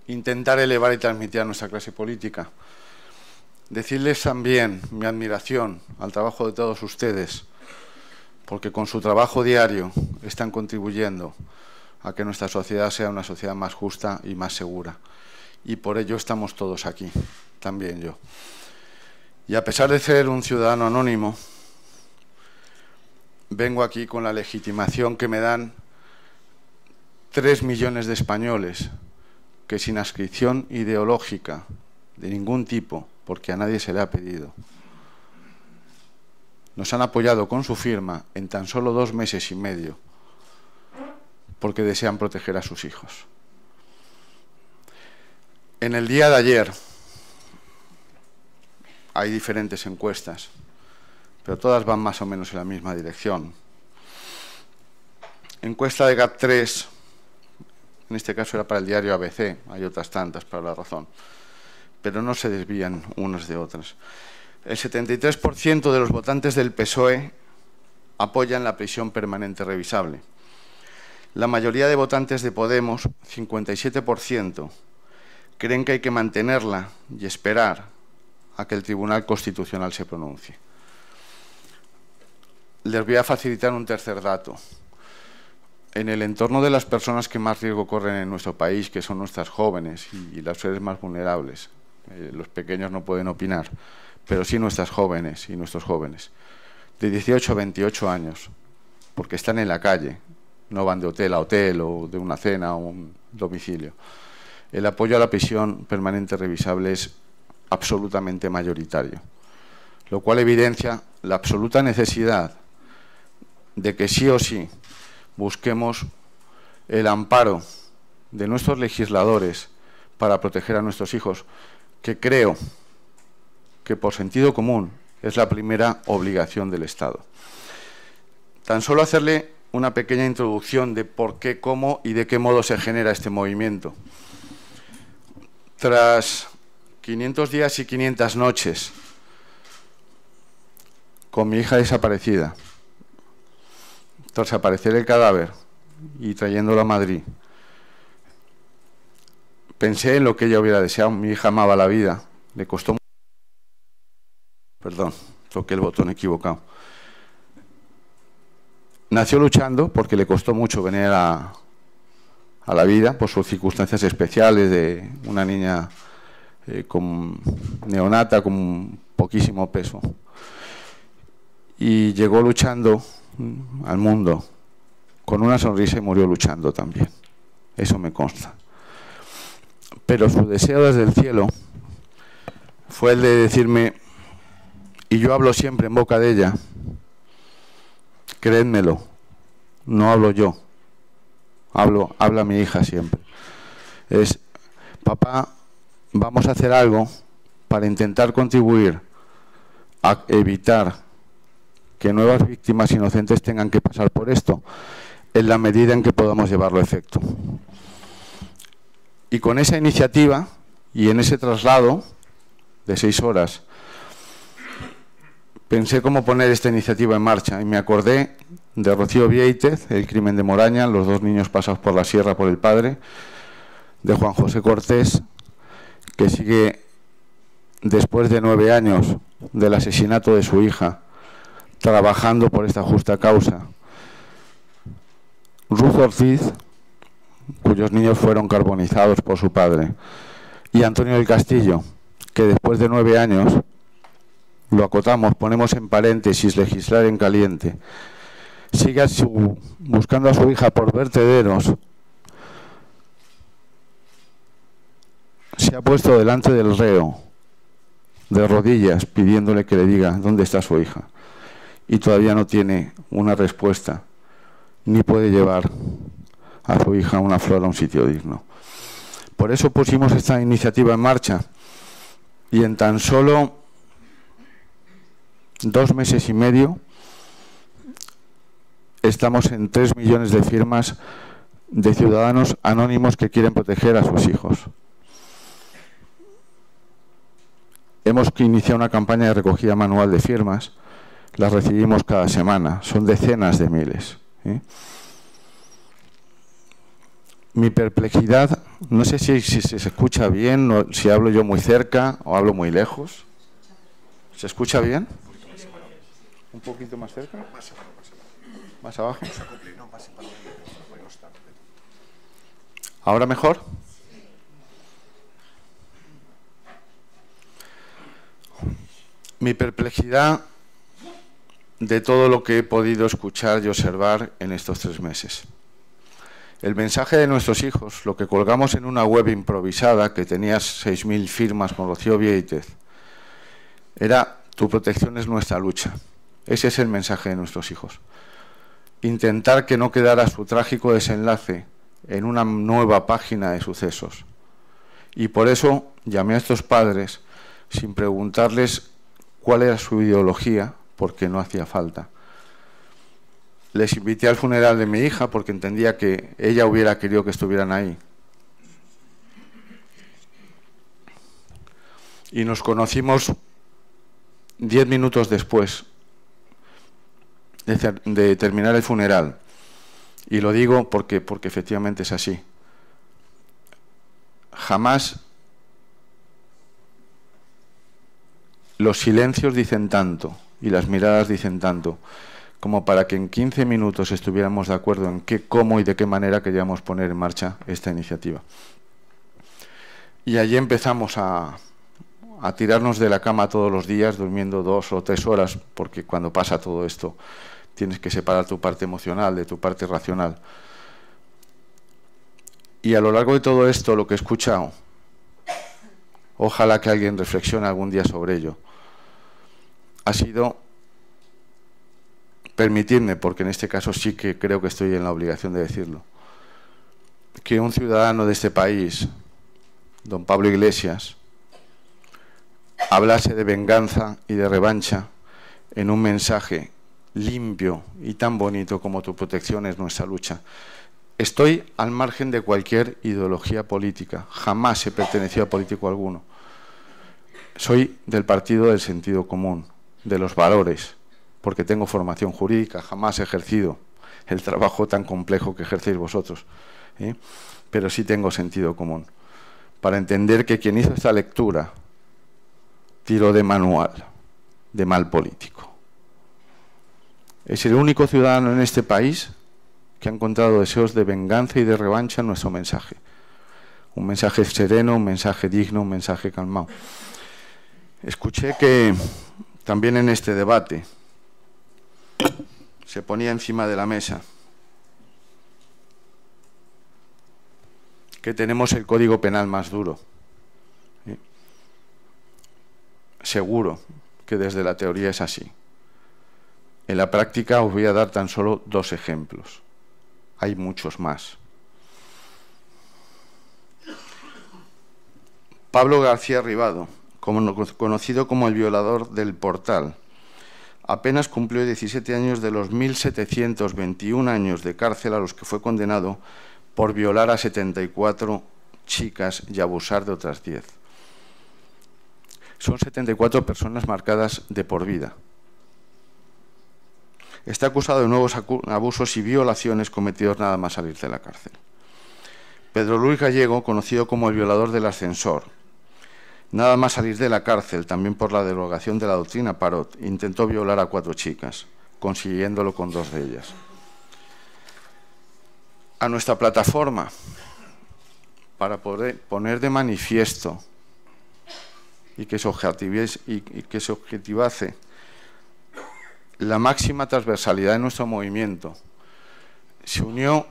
intentar elevar y transmitir a nuestra clase política. Decirles también mi admiración al trabajo de todos ustedes, porque con su trabajo diario están contribuyendo a que nuestra sociedad sea una sociedad más justa y más segura. Y por ello estamos todos aquí, también yo. Y a pesar de ser un ciudadano anónimo, vengo aquí con la legitimación que me dan 3 millones de españoles que, sin adscripción ideológica de ningún tipo, porque a nadie se le ha pedido, nos han apoyado con su firma en tan solo 2 meses y medio, porque desean proteger a sus hijos. En el día de ayer hay diferentes encuestas, pero todas van más o menos en la misma dirección. Encuesta de GAT3, en este caso era para el diario ABC, hay otras tantas para La Razón, pero no se desvían unas de otras. El 73% de los votantes del PSOE apoyan la prisión permanente revisable. La mayoría de votantes de Podemos, 57%, creen que hay que mantenerla y esperar a que el Tribunal Constitucional se pronuncie. Les voy a facilitar un tercer dato. En el entorno de las personas que más riesgo corren en nuestro país, que son nuestras jóvenes y las seres más vulnerables, los pequeños no pueden opinar, pero sí nuestras jóvenes y nuestros jóvenes, de 18 a 28 años, porque están en la calle, no van de hotel a hotel o de una cena o un domicilio. El apoyo a la prisión permanente revisable es absolutamente mayoritario, lo cual evidencia la absoluta necesidad de que sí o sí busquemos el amparo de nuestros legisladores para proteger a nuestros hijos, que creo que por sentido común es la primera obligación del Estado. Tan solo hacerle una pequeña introducción de por qué, cómo y de qué modo se genera este movimiento. Tras 500 días y 500 noches con mi hija desaparecida, tras aparecer el cadáver y trayéndolo a Madrid, pensé en lo que ella hubiera deseado. Mi hija amaba la vida, le costó mucho. Perdón, toqué el botón equivocado. Nació luchando porque le costó mucho venir a la vida por sus circunstancias especiales de una niña con neonata con poquísimo peso. y llegó luchando al mundo con una sonrisa y murió luchando también. Eso me consta. Pero su deseo desde el cielo fue el de decirme, y yo hablo siempre en boca de ella, créedmelo, no hablo yo, habla mi hija siempre. Es, papá, vamos a hacer algo para intentar contribuir a evitar que nuevas víctimas inocentes tengan que pasar por esto, en la medida en que podamos llevarlo a efecto. Y con esa iniciativa y en ese traslado de 6 horas, pensé cómo poner esta iniciativa en marcha y me acordé de Rocío Vieitez, el crimen de Moraña, los 2 niños pasados por la sierra por el padre, de Juan José Cortés, que sigue después de 9 años del asesinato de su hija, trabajando por esta justa causa. Ruth Ortiz, cuyos niños fueron carbonizados por su padre, y Antonio del Castillo, que después de 9 años, lo acotamos, ponemos en paréntesis, legislar en caliente, sigue buscando a su hija por vertederos, se ha puesto delante del reo, de rodillas, pidiéndole que le diga dónde está su hija. Y todavía no tiene una respuesta, ni puede llevar a su hija una flor a un sitio digno. Por eso pusimos esta iniciativa en marcha y en tan solo 2 meses y medio estamos en 3 millones de firmas de ciudadanos anónimos que quieren proteger a sus hijos. Hemos iniciado una campaña de recogida manual de firmas, las recibimos cada semana, son decenas de miles. Mi perplejidad, no sé si se escucha bien, o si hablo yo muy cerca o hablo muy lejos. ¿Se escucha bien? ¿Un poquito más cerca? ¿Más abajo? ¿Ahora mejor? Mi perplejidad de todo lo que he podido escuchar y observar en estos 3 meses. El mensaje de nuestros hijos, lo que colgamos en una web improvisada que tenía 6.000 firmas con Rocío Vieitez, era: tu protección es nuestra lucha. Ese es el mensaje de nuestros hijos. Intentar que no quedara su trágico desenlace en una nueva página de sucesos. Y por eso llamé a estos padres sin preguntarles cuál era su ideología, porque no hacía falta. Les invité al funeral de mi hija porque entendía que ella hubiera querido que estuvieran ahí. Y nos conocimos 10 minutos después de terminar el funeral. Y lo digo porque efectivamente es así. Jamás los silencios dicen tanto y las miradas dicen tanto como para que en 15 minutos estuviéramos de acuerdo en qué, cómo y de qué manera queríamos poner en marcha esta iniciativa. Y allí empezamos a tirarnos de la cama todos los días, durmiendo 2 o 3 horas, porque cuando pasa todo esto tienes que separar tu parte emocional de tu parte racional. Y a lo largo de todo esto, lo que he escuchado, ojalá que alguien reflexione algún día sobre ello, ha sido, permitidme, porque en este caso sí que creo que estoy en la obligación de decirlo, que un ciudadano de este país, don Pablo Iglesias, hablase de venganza y de revancha en un mensaje limpio y tan bonito como tu protección es nuestra lucha. Estoy al margen de cualquier ideología política, jamás he pertenecido a político alguno. Soy del partido del sentido común, de los valores, porque tengo formación jurídica, jamás he ejercido el trabajo tan complejo que ejercéis vosotros, pero sí tengo sentido común, para entender que quien hizo esta lectura tiró de manual, de mal político. Es el único ciudadano en este país que ha encontrado deseos de venganza y de revancha en nuestro mensaje. Un mensaje sereno, un mensaje digno, un mensaje calmado. Escuché que también en este debate se ponía encima de la mesa que tenemos el código penal más duro. Seguro que desde la teoría es así. En la práctica os voy a dar tan solo 2 ejemplos. Hay muchos más. Pablo García Ribado, conocido como el violador del Portal, apenas cumplió 17 años de los 1.721 años de cárcel a los que fue condenado por violar a 74 chicas y abusar de otras 10. Son 74 personas marcadas de por vida. Está acusado de nuevos abusos y violaciones cometidos nada más salir de la cárcel. Pedro Luis Gallego, conocido como el violador del ascensor, nada más salir de la cárcel, también por la derogación de la doctrina Parot, intentó violar a 4 chicas, consiguiéndolo con 2 de ellas. A nuestra plataforma, para poder poner de manifiesto y que se objetivase la máxima transversalidad de nuestro movimiento, se unió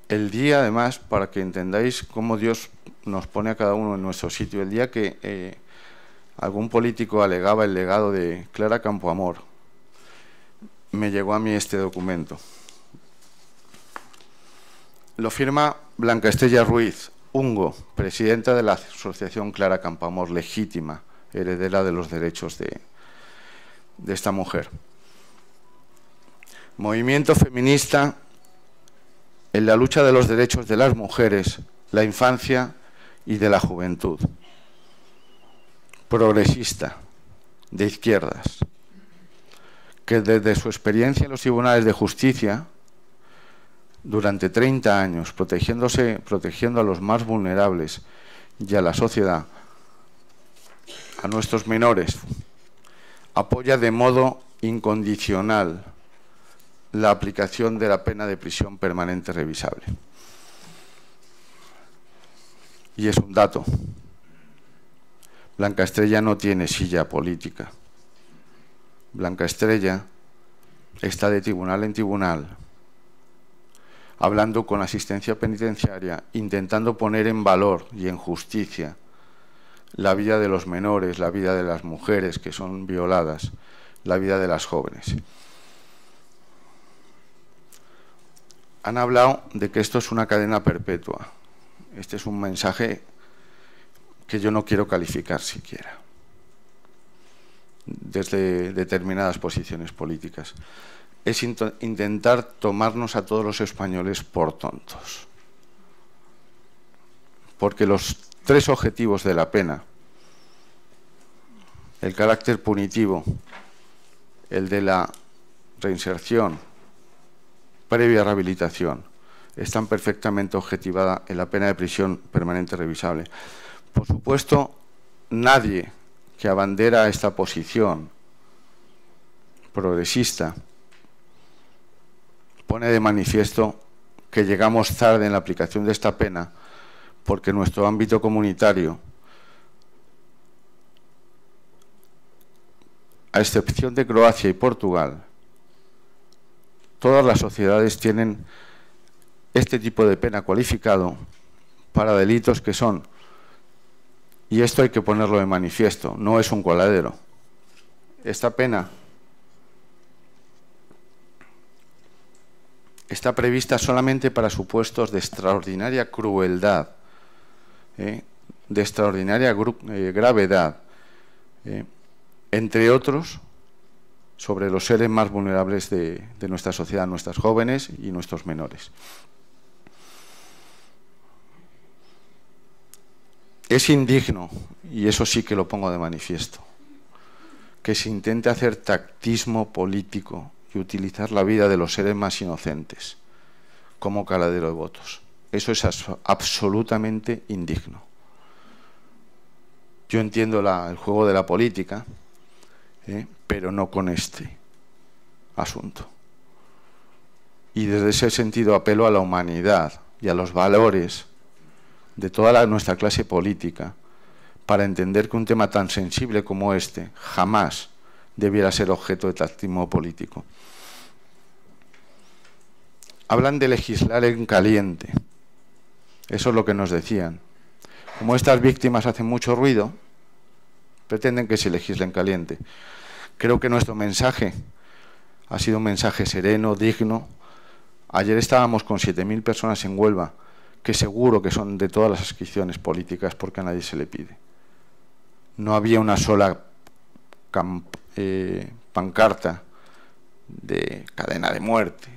el día, además, para que entendáis cómo Dios nos pone a cada uno en nuestro sitio, el día que algún político alegaba el legado de Clara Campoamor, me llegó a mí este documento. Lo firma Blanca Estella Ruiz Ungo, presidenta de la Asociación Clara Campoamor, legítima, heredera de los derechos de esta mujer. Movimiento feminista en la lucha de los derechos de las mujeres, la infancia y de la juventud. Progresista, de izquierdas, que desde su experiencia en los tribunales de justicia, durante 30 años, protegiendo a los más vulnerables y a la sociedad, a nuestros menores, apoya de modo incondicional la aplicación de la pena de prisión permanente revisable. Y es un dato. Blanca Estrella no tiene silla política. Blanca Estrella está de tribunal en tribunal, hablando con asistencia penitenciaria, intentando poner en valor y en justicia la vida de los menores, la vida de las mujeres que son violadas, la vida de las jóvenes. Han hablado de que esto es una cadena perpetua. Este es un mensaje que yo no quiero calificar siquiera desde determinadas posiciones políticas. Es intentar tomarnos a todos los españoles por tontos. Porque los 3 objetivos de la pena, el carácter punitivo, el de la reinserción, previa rehabilitación, están perfectamente objetivadas en la pena de prisión permanente revisable. Por supuesto, nadie que abandera esta posición progresista pone de manifiesto que llegamos tarde en la aplicación de esta pena porque nuestro ámbito comunitario, a excepción de Croacia y Portugal, todas las sociedades tienen este tipo de pena cualificado para delitos que son, y esto hay que ponerlo de manifiesto, no es un coladero. Esta pena está prevista solamente para supuestos de extraordinaria crueldad, de extraordinaria gravedad, entre otros, sobre los seres más vulnerables de nuestra sociedad, nuestras jóvenes y nuestros menores. Es indigno, y eso sí que lo pongo de manifiesto, que se intente hacer tactismo político y utilizar la vida de los seres más inocentes como caladero de votos. Eso es absolutamente indigno. Yo entiendo el juego de la política, pero no con este asunto. Y desde ese sentido apelo a la humanidad y a los valores de toda nuestra clase política para entender que un tema tan sensible como este jamás debiera ser objeto de tactismo político. Hablan de legislar en caliente. Eso es lo que nos decían. Como estas víctimas hacen mucho ruido, pretenden que se legisle en caliente. Creo que nuestro mensaje ha sido un mensaje sereno, digno. Ayer estábamos con 7.000 personas en Huelva, que seguro que son de todas las adscripciones políticas, porque a nadie se le pide. No había una sola pancarta de cadena de muerte,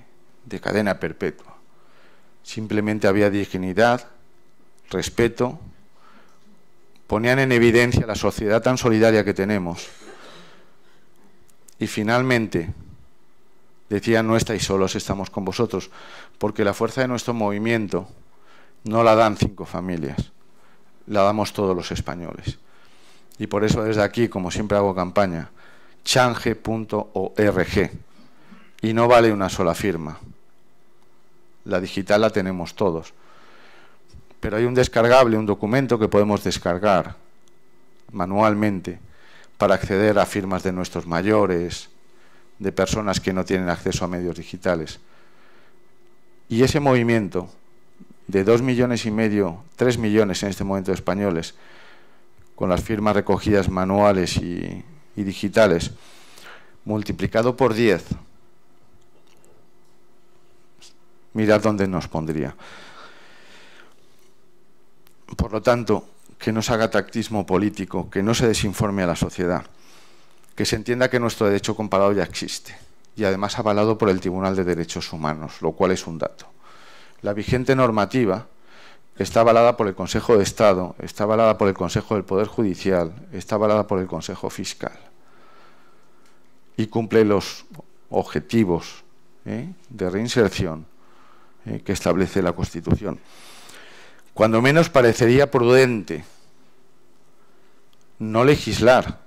de cadena perpetua. Simplemente había dignidad, respeto, ponían en evidencia la sociedad tan solidaria que tenemos. Y finalmente decían: no estáis solos, estamos con vosotros, porque la fuerza de nuestro movimiento no la dan 5 familias, la damos todos los españoles. Y por eso desde aquí, como siempre hago campaña, change.org, y no vale una sola firma. La digital la tenemos todos. Pero hay un descargable, un documento que podemos descargar manualmente para acceder a firmas de nuestros mayores, de personas que no tienen acceso a medios digitales. Y ese movimiento de 2,5 millones, 3 millones en este momento de españoles, con las firmas recogidas manuales y digitales, multiplicado por 10, mirad dónde nos pondría. Por lo tanto, que no se haga tactismo político, que no se desinforme a la sociedad, que se entienda que nuestro derecho comparado ya existe y además avalado por el Tribunal de Derechos Humanos, lo cual es un dato. La vigente normativa está avalada por el Consejo de Estado, está avalada por el Consejo del Poder Judicial, está avalada por el Consejo Fiscal y cumple los objetivos de reinserción que establece la Constitución. Cuando menos parecería prudente no legislar,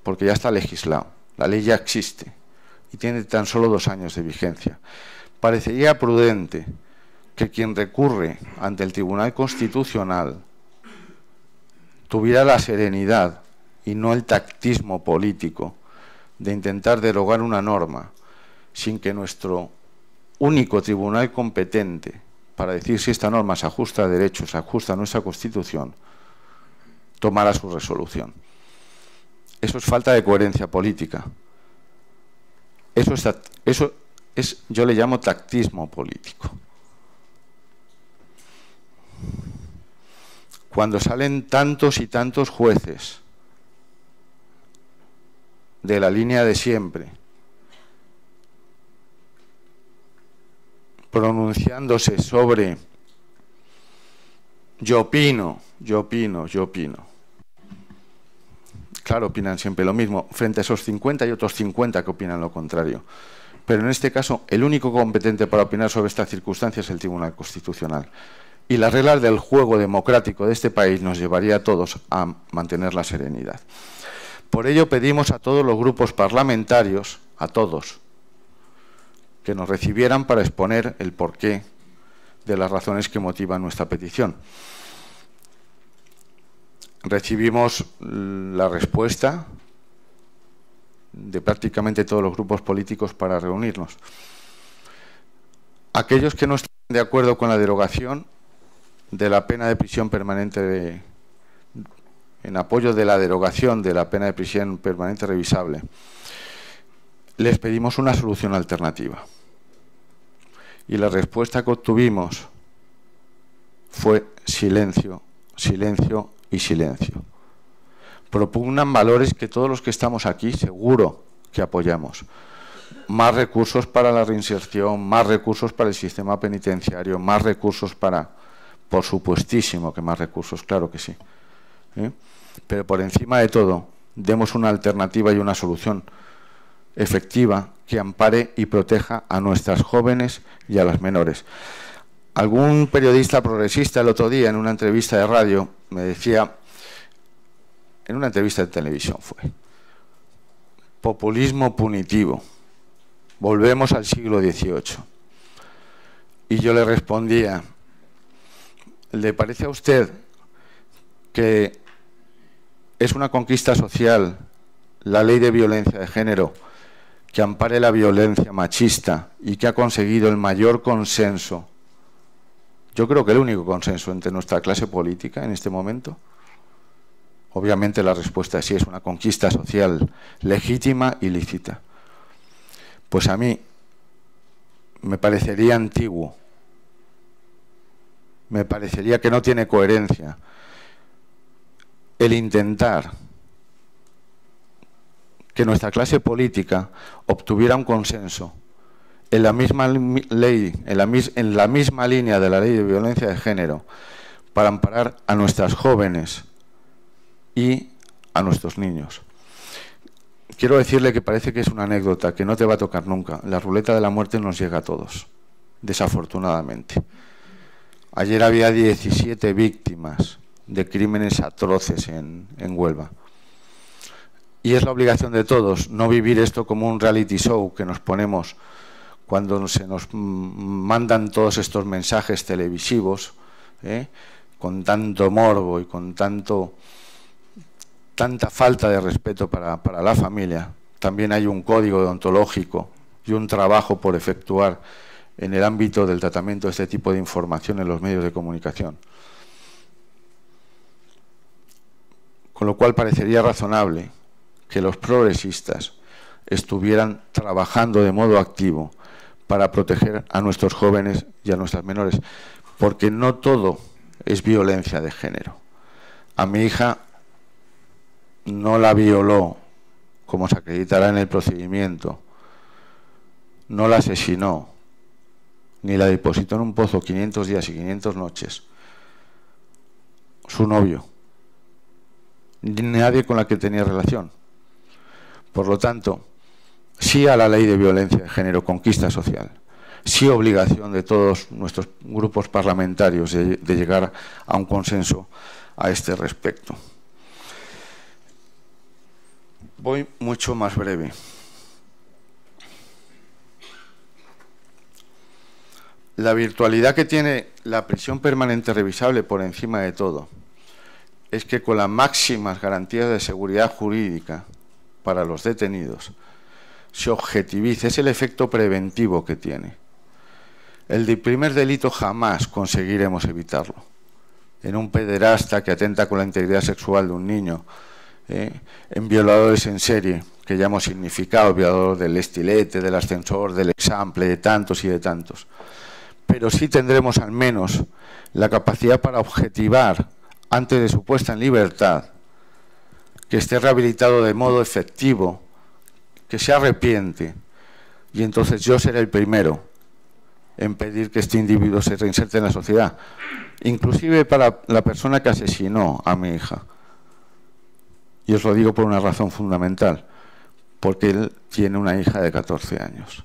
porque ya está legislado, la ley ya existe y tiene tan solo 2 años de vigencia. Parecería prudente que quien recurre ante el Tribunal Constitucional tuviera la serenidad y no el tactismo político de intentar derogar una norma sin que nuestro único tribunal competente para decir si esta norma se ajusta a derechos, se ajusta a nuestra Constitución, tomara su resolución. Eso es falta de coherencia política. Eso es, yo le llamo tactismo político. Cuando salen tantos y tantos jueces de la línea de siempre, pronunciándose sobre yo opino. Claro, opinan siempre lo mismo, frente a esos 50 y otros 50 que opinan lo contrario. Pero en este caso, el único competente para opinar sobre esta circunstancia es el Tribunal Constitucional. Y las reglas del juego democrático de este país nos llevaría a todos a mantener la serenidad. Por ello pedimos a todos los grupos parlamentarios, a todos, que nos recibieran para exponer el porqué de las razones que motivan nuestra petición. Recibimos la respuesta de prácticamente todos los grupos políticos para reunirnos. Aquellos que no están de acuerdo con la derogación de la pena de prisión permanente, en apoyo de la derogación de la pena de prisión permanente revisable, les pedimos una solución alternativa. Y la respuesta que obtuvimos fue silencio, silencio y silencio. Propugnan valores que todos los que estamos aquí seguro que apoyamos. Más recursos para la reinserción, más recursos para el sistema penitenciario, más recursos para... Por supuestísimo que más recursos, claro que sí. Pero por encima de todo, demos una alternativa y una solución efectiva que ampare y proteja a nuestras jóvenes y a las menores. Algún periodista progresista el otro día en una entrevista de radio me decía, en una entrevista de televisión fue, populismo punitivo, volvemos al siglo XVIII. Y yo le respondía, ¿le parece a usted que es una conquista social la ley de violencia de género que ampare la violencia machista y que ha conseguido el mayor consenso, yo creo que el único consenso entre nuestra clase política en este momento? Obviamente la respuesta es sí, es una conquista social legítima y lícita. Pues a mí me parecería antiguo, me parecería que no tiene coherencia el intentar que nuestra clase política obtuviera un consenso en la misma ley, en la misma línea de la ley de violencia de género, para amparar a nuestras jóvenes y a nuestros niños. Quiero decirle que parece que es una anécdota, que no te va a tocar nunca. La ruleta de la muerte nos llega a todos, desafortunadamente. Ayer había 17 víctimas de crímenes atroces en Huelva. Y es la obligación de todos no vivir esto como un reality show que nos ponemos cuando se nos mandan todos estos mensajes televisivos, con tanto morbo y con tanta falta de respeto para la familia. También hay un código deontológico y un trabajo por efectuar en el ámbito del tratamiento de este tipo de información en los medios de comunicación. Con lo cual parecería razonable que los progresistas estuvieran trabajando de modo activo para proteger a nuestros jóvenes y a nuestras menores, porque no todo es violencia de género. A mi hija no la violó, como se acreditará en el procedimiento, no la asesinó, ni la depositó en un pozo 500 días y 500 noches su novio, ni nadie con la que tenía relación. Por lo tanto, sí a la ley de violencia de género, conquista social, sí obligación de todos nuestros grupos parlamentarios de llegar a un consenso a este respecto. Voy mucho más breve. La virtualidad que tiene la prisión permanente revisable por encima de todo es que con las máximas garantías de seguridad jurídica para los detenidos se objetiviza, es el efecto preventivo que tiene. El primer delito jamás conseguiremos evitarlo. En un pederasta que atenta con la integridad sexual de un niño, en violadores en serie, que ya hemos significado, violador del estilete, del ascensor, del example, de tantos y de tantos. Pero sí tendremos al menos la capacidad para objetivar, antes de su puesta en libertad, que esté rehabilitado de modo efectivo, que se arrepiente, y entonces yo seré el primero en pedir que este individuo se reinserte en la sociedad, inclusive para la persona que asesinó a mi hija. Y os lo digo por una razón fundamental, porque él tiene una hija de 14 años,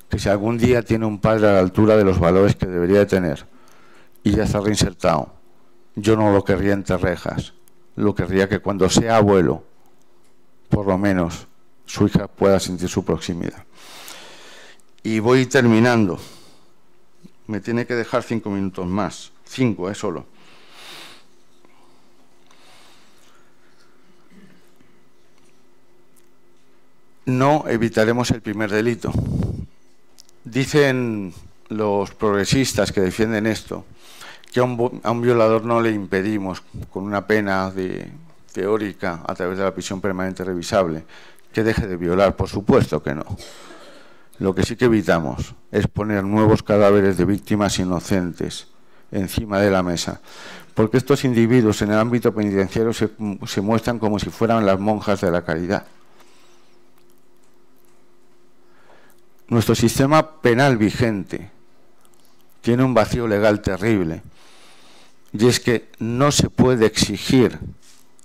que si algún día tiene un padre a la altura de los valores que debería de tener y ya está reinsertado, yo no lo querría entre rejas, lo querría que cuando sea abuelo, por lo menos su hija pueda sentir su proximidad. Y voy terminando. Me tiene que dejar 5 minutos más. 5, solo. No evitaremos el primer delito. Dicen los progresistas que defienden esto, que a un violador no le impedimos, con una pena teórica a través de la prisión permanente revisable, que deje de violar. Por supuesto que no. Lo que sí que evitamos es poner nuevos cadáveres de víctimas inocentes encima de la mesa, porque estos individuos en el ámbito penitenciario se muestran como si fueran las monjas de la caridad. Nuestro sistema penal vigente tiene un vacío legal terrible, y es que no se puede exigir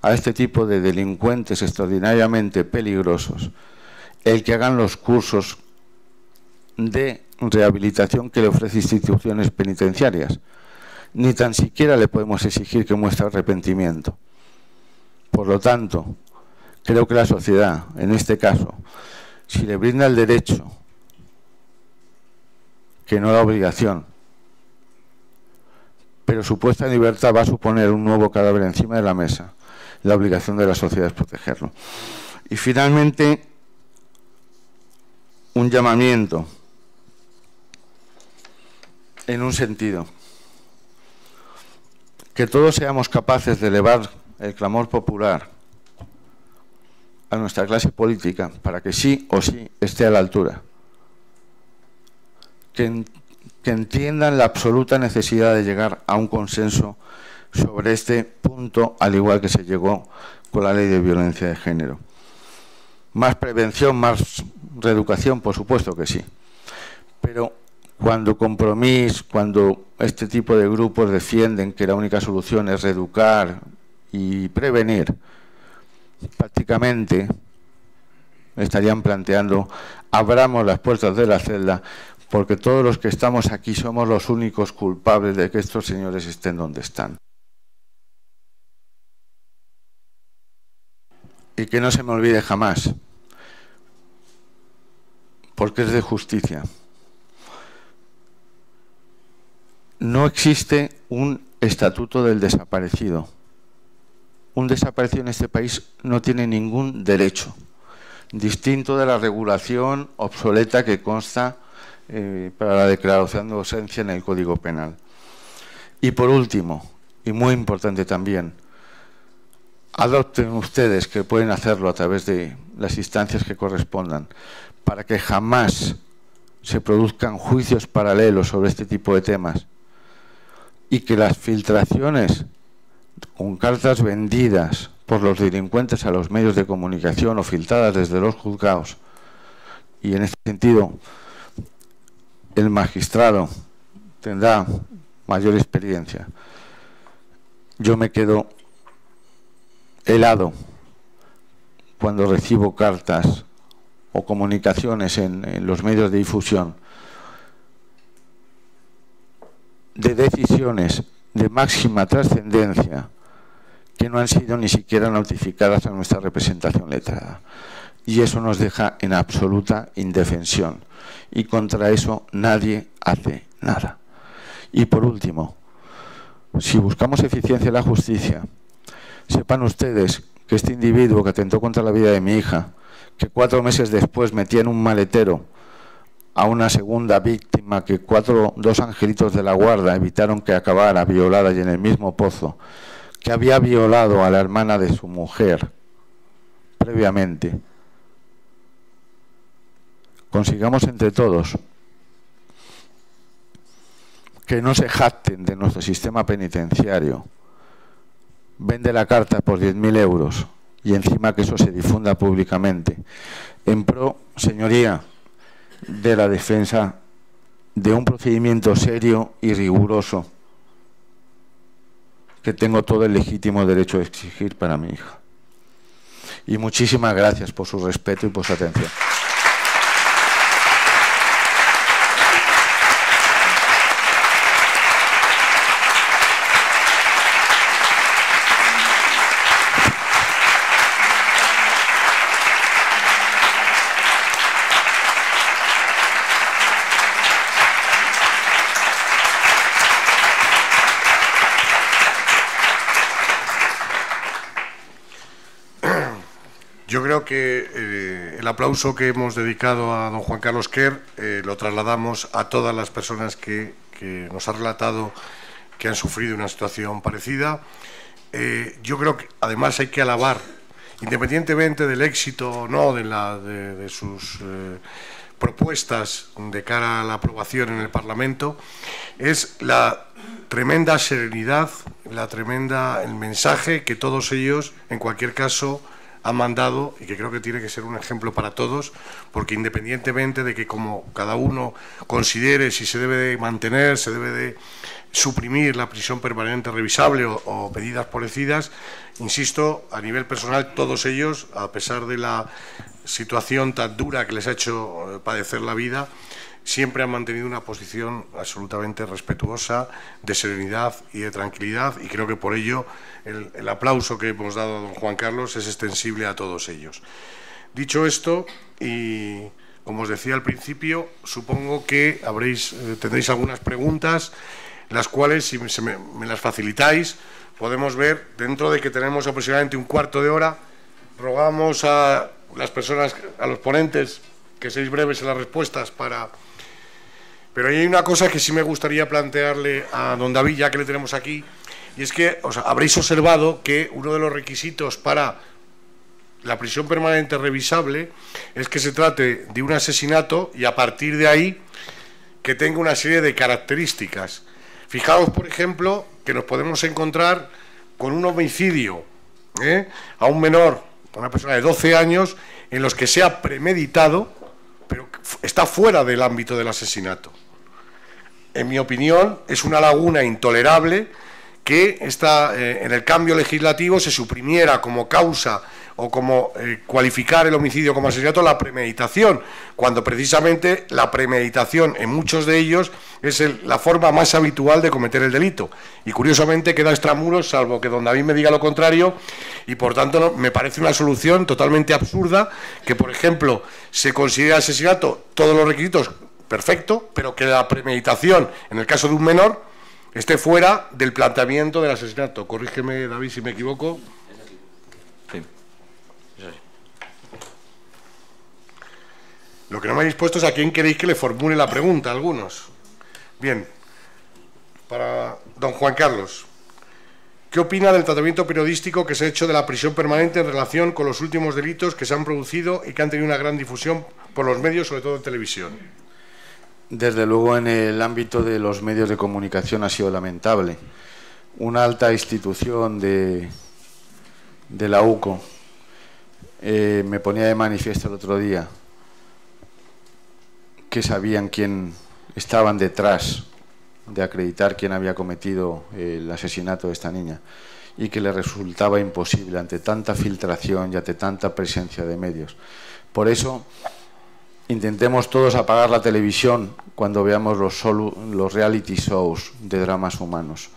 a este tipo de delincuentes extraordinariamente peligrosos el que hagan los cursos de rehabilitación que le ofrecen instituciones penitenciarias. Ni tan siquiera le podemos exigir que muestre arrepentimiento. Por lo tanto, creo que la sociedad, en este caso, si le brinda el derecho, que no la obligación, pero su puesta en libertad va a suponer un nuevo cadáver encima de la mesa, la obligación de la sociedad es protegerlo. Y finalmente, un llamamiento en un sentido. Que todos seamos capaces de elevar el clamor popular a nuestra clase política para que sí o sí esté a la altura. Que entiendan la absoluta necesidad de llegar a un consenso sobre este punto, al igual que se llegó con la ley de violencia de género. Más prevención, más reeducación, por supuesto que sí. Pero cuando Compromís, cuando este tipo de grupos defienden que la única solución es reeducar y prevenir, prácticamente estarían planteando abramos las puertas de la celda porque todos los que estamos aquí somos los únicos culpables de que estos señores estén donde están. Y que no se me olvide jamás, porque es de justicia. No existe un estatuto del desaparecido. Un desaparecido en este país no tiene ningún derecho, distinto de la regulación obsoleta que consta para la declaración de ausencia en el Código Penal. Y por último, y muy importante también, adopten ustedes, que pueden hacerlo a través de las instancias que correspondan, para que jamás se produzcan juicios paralelos sobre este tipo de temas y que las filtraciones con cartas vendidas por los delincuentes a los medios de comunicación o filtradas desde los juzgados, y en este sentido el magistrado tendrá mayor experiencia. Yo me quedo helado cuando recibo cartas o comunicaciones en los medios de difusión de decisiones de máxima trascendencia que no han sido ni siquiera notificadas a nuestra representación letrada. Y eso nos deja en absoluta indefensión. Y contra eso nadie hace nada. Y por último, si buscamos eficiencia en la justicia, sepan ustedes que este individuo que atentó contra la vida de mi hija, que 4 meses después metía en un maletero a una segunda víctima, que 2 angelitos de la guarda evitaron que acabara violada y en el mismo pozo, que había violado a la hermana de su mujer previamente. Consigamos entre todos que no se jacten de nuestro sistema penitenciario. Vende la carta por 10.000 euros y encima que eso se difunda públicamente. En pro, señoría, de la defensa de un procedimiento serio y riguroso que tengo todo el legítimo derecho de exigir para mi hija. Y muchísimas gracias por su respeto y por su atención. Yo creo que el aplauso que hemos dedicado a don Juan Carlos Quer lo trasladamos a todas las personas que nos ha relatado que han sufrido una situación parecida. Yo creo que además hay que alabar, independientemente del éxito o no de sus propuestas de cara a la aprobación en el Parlamento, es la tremenda serenidad, el mensaje que todos ellos, en cualquier caso, ha mandado, y que creo que tiene que ser un ejemplo para todos, porque independientemente de que como cada uno considere si se debe de mantener, se debe de suprimir la prisión permanente revisable o medidas parecidas, insisto, a nivel personal todos ellos, a pesar de la situación tan dura que les ha hecho padecer la vida, siempre han mantenido una posición absolutamente respetuosa, de serenidad y de tranquilidad, y creo que por ello el aplauso que hemos dado a don Juan Carlos es extensible a todos ellos. Dicho esto, y como os decía al principio, supongo que tendréis algunas preguntas, las cuales, si me las facilitáis, podemos ver, dentro de que tenemos aproximadamente un cuarto de hora, rogamos a las personas, a los ponentes, que seáis breves en las respuestas para... Pero hay una cosa que sí me gustaría plantearle a don David, ya que le tenemos aquí, y es que habréis observado que uno de los requisitos para la prisión permanente revisable es que se trate de un asesinato y a partir de ahí que tenga una serie de características. Fijaos, por ejemplo, que nos podemos encontrar con un homicidio a un menor, a una persona de 12 años, en los que sea premeditado, pero está fuera del ámbito del asesinato. En mi opinión, es una laguna intolerable que en el cambio legislativo se suprimiera como causa o como cualificar el homicidio como asesinato la premeditación, cuando precisamente la premeditación en muchos de ellos es la forma más habitual de cometer el delito. Y curiosamente queda extramuros, salvo que don David me diga lo contrario, y por tanto me parece una solución totalmente absurda que, por ejemplo, se considere asesinato todos los requisitos, perfecto, pero que la premeditación, en el caso de un menor, esté fuera del planteamiento del asesinato. Corrígeme, David, si me equivoco. Sí. Eso sí. Lo que no me habéis puesto es a quién queréis que le formule la pregunta, algunos. Bien, para don Juan Carlos, ¿qué opina del tratamiento periodístico que se ha hecho de la prisión permanente en relación con los últimos delitos que se han producido y que han tenido una gran difusión por los medios, sobre todo en televisión? Desde luego, en el ámbito de los medios de comunicación ha sido lamentable. Una alta institución de la UCO me ponía de manifiesto el otro día que sabían quién estaban detrás de acreditar quién había cometido el asesinato de esta niña y que le resultaba imposible ante tanta filtración y ante tanta presencia de medios. Por eso intentemos todos apagar la televisión cuando veamos los reality shows de dramas humanos.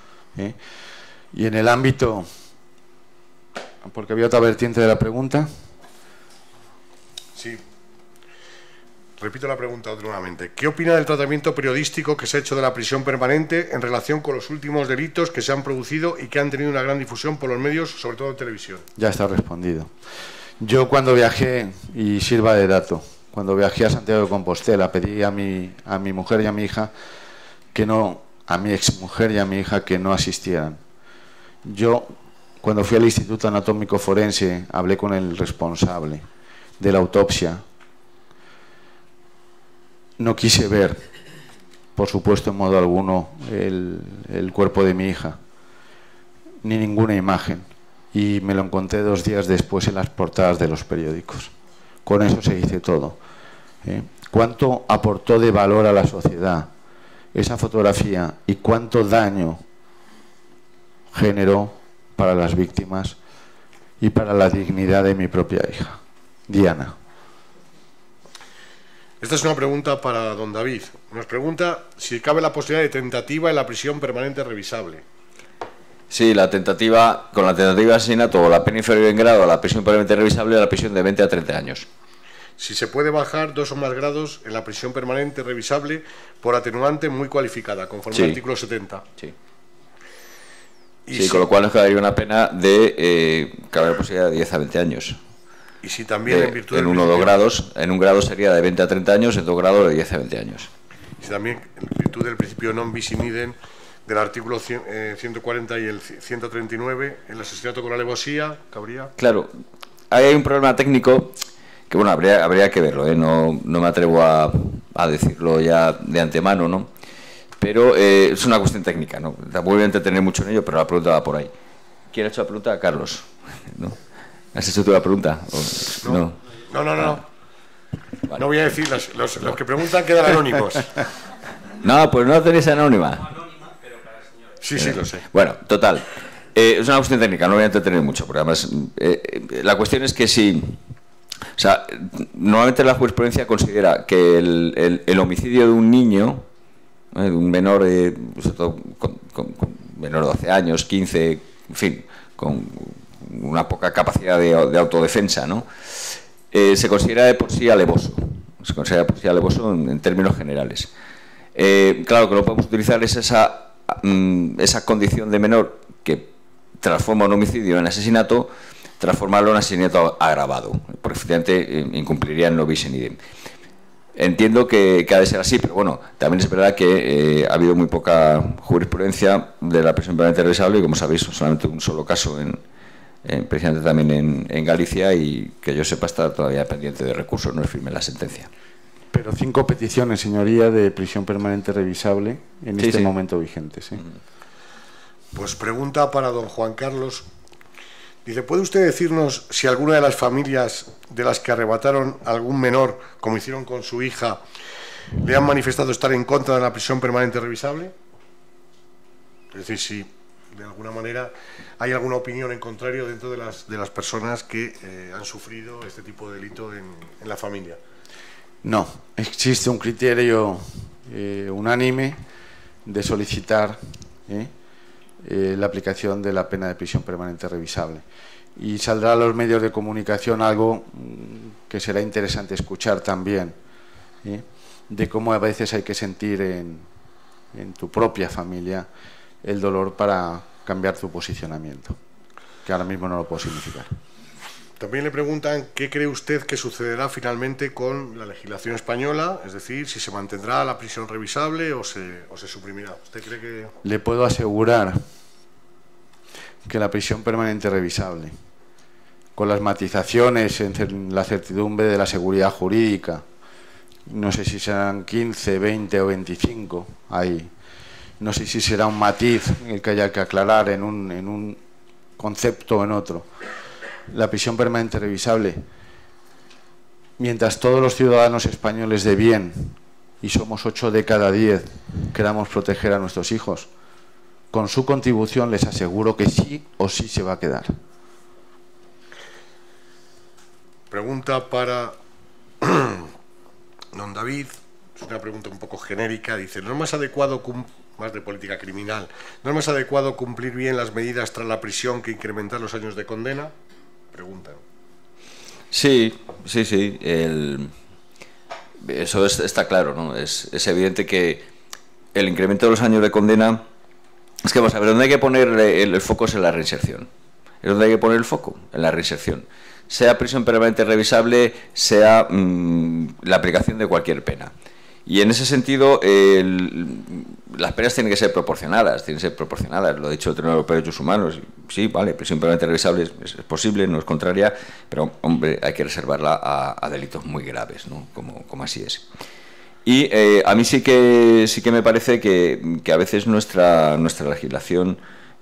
Y en el ámbito, porque había otra vertiente de la pregunta. Sí. Repito la pregunta nuevamente. ¿Qué opina del tratamiento periodístico que se ha hecho de la prisión permanente en relación con los últimos delitos que se han producido y que han tenido una gran difusión por los medios, sobre todo en televisión? Ya está respondido. Yo cuando viajé, y sirva de dato, cuando viajé a Santiago de Compostela, pedí a mi mujer y a mi hija que no, a mi exmujer y a mi hija que no asistieran. Yo, cuando fui al Instituto Anatómico Forense, hablé con el responsable de la autopsia. No quise ver, por supuesto, en modo alguno, el cuerpo de mi hija, ni ninguna imagen. Y me lo encontré 2 días después en las portadas de los periódicos. Con eso se dice todo. ¿Cuánto aportó de valor a la sociedad esa fotografía y cuánto daño generó para las víctimas y para la dignidad de mi propia hija? Diana. Esta es una pregunta para don David. Nos pregunta si cabe la posibilidad de tentativa en la prisión permanente revisable. Sí, con la tentativa de asesinato o la pena inferior en grado a la prisión permanente revisable, a la prisión de 20 a 30 años. Si se puede bajar 2 o más grados en la prisión permanente revisable por atenuante muy cualificada, conforme al artículo 70. Sí. Sí, con lo cual nos quedaría una pena de cabe la posibilidad de 10 a 20 años. Y si también en virtud en 1 o 2 grados, en un grado sería de 20 a 30 años, en 2 grados de 10 a 20 años. Y si también en virtud del principio non bis in idem del artículo 140 y el 139, el asesinato con alevosía, cabría. Claro, ahí hay un problema técnico que, bueno, habría que verlo, no me atrevo a decirlo ya de antemano, ¿no? Pero es una cuestión técnica, ¿no? Tampoco voy a entretener mucho en ello, pero la pregunta va por ahí. ¿Quién ha hecho la pregunta? Carlos. ¿No? ¿Has hecho tú la pregunta? No. Vale. No voy a decir, los que preguntan quedan anónimos. No, pues no tenéis anónima. Sí, lo sé. Bueno, total. Es una cuestión técnica, no voy a entretener mucho, porque además la cuestión es que si... O sea, normalmente la jurisprudencia considera que el homicidio de un niño, de un menor, sobre todo con menor de 12 años, 15, en fin, con una poca capacidad de autodefensa, ¿no? Se considera de por sí alevoso. Se considera de por sí alevoso en términos generales. Claro, que lo podemos utilizar es esa condición de menor que transforma un homicidio en asesinato transformarlo en asesinato agravado, porque efectivamente incumpliría el no bis in idem. Entiendo que ha de ser así, pero bueno, también es verdad que ha habido muy poca jurisprudencia de la prisión permanente revisable y, como sabéis, solamente un solo caso precisamente también en Galicia, y que yo sepa está todavía pendiente de recursos, no es firme la sentencia. Pero 5 peticiones, señoría, de prisión permanente revisable en este momento vigentes. Pues pregunta para don Juan Carlos. Dice, ¿puede usted decirnos si alguna de las familias de las que arrebataron a algún menor, como hicieron con su hija, le han manifestado estar en contra de la prisión permanente revisable? Es decir, si de alguna manera hay alguna opinión en contrario dentro de las personas que han sufrido este tipo de delito en la familia. No, existe un criterio unánime de solicitar la aplicación de la pena de prisión permanente revisable. Y saldrá a los medios de comunicación algo que será interesante escuchar también, de cómo a veces hay que sentir en tu propia familia el dolor para cambiar tu posicionamiento, que ahora mismo no lo puedo significar. También le preguntan qué cree usted que sucederá finalmente con la legislación española, es decir, si se mantendrá la prisión revisable o se suprimirá. ¿Usted cree que...? Le puedo asegurar que la prisión permanente revisable, con las matizaciones en la certidumbre de la seguridad jurídica, no sé si serán 15, 20 o 25, ahí, no sé si será un matiz el que haya que aclarar en un concepto o en otro. La prisión permanente revisable, mientras todos los ciudadanos españoles de bien, y somos 8 de cada 10, queramos proteger a nuestros hijos, con su contribución les aseguro que sí o sí se va a quedar. Pregunta para don David, es una pregunta un poco genérica, dice, ¿no es más adecuado, más de política criminal, no es más adecuado cumplir bien las medidas tras la prisión que incrementar los años de condena? Preguntan. Sí. Eso está claro, ¿no? Es evidente que el incremento de los años de condena, es que vamos a ver, donde hay que poner el foco es en la reinserción. Es donde hay que poner el foco, en la reinserción. Sea prisión permanente revisable, sea la aplicación de cualquier pena. Y en ese sentido, las penas tienen que ser proporcionadas, lo ha dicho el Tribunal Europeo de Derechos Humanos. Sí, vale, prisión permanente revisable es posible, no es contraria, pero, hombre, hay que reservarla a delitos muy graves, ¿no? Como así es. Y a mí sí que me parece que a veces nuestra legislación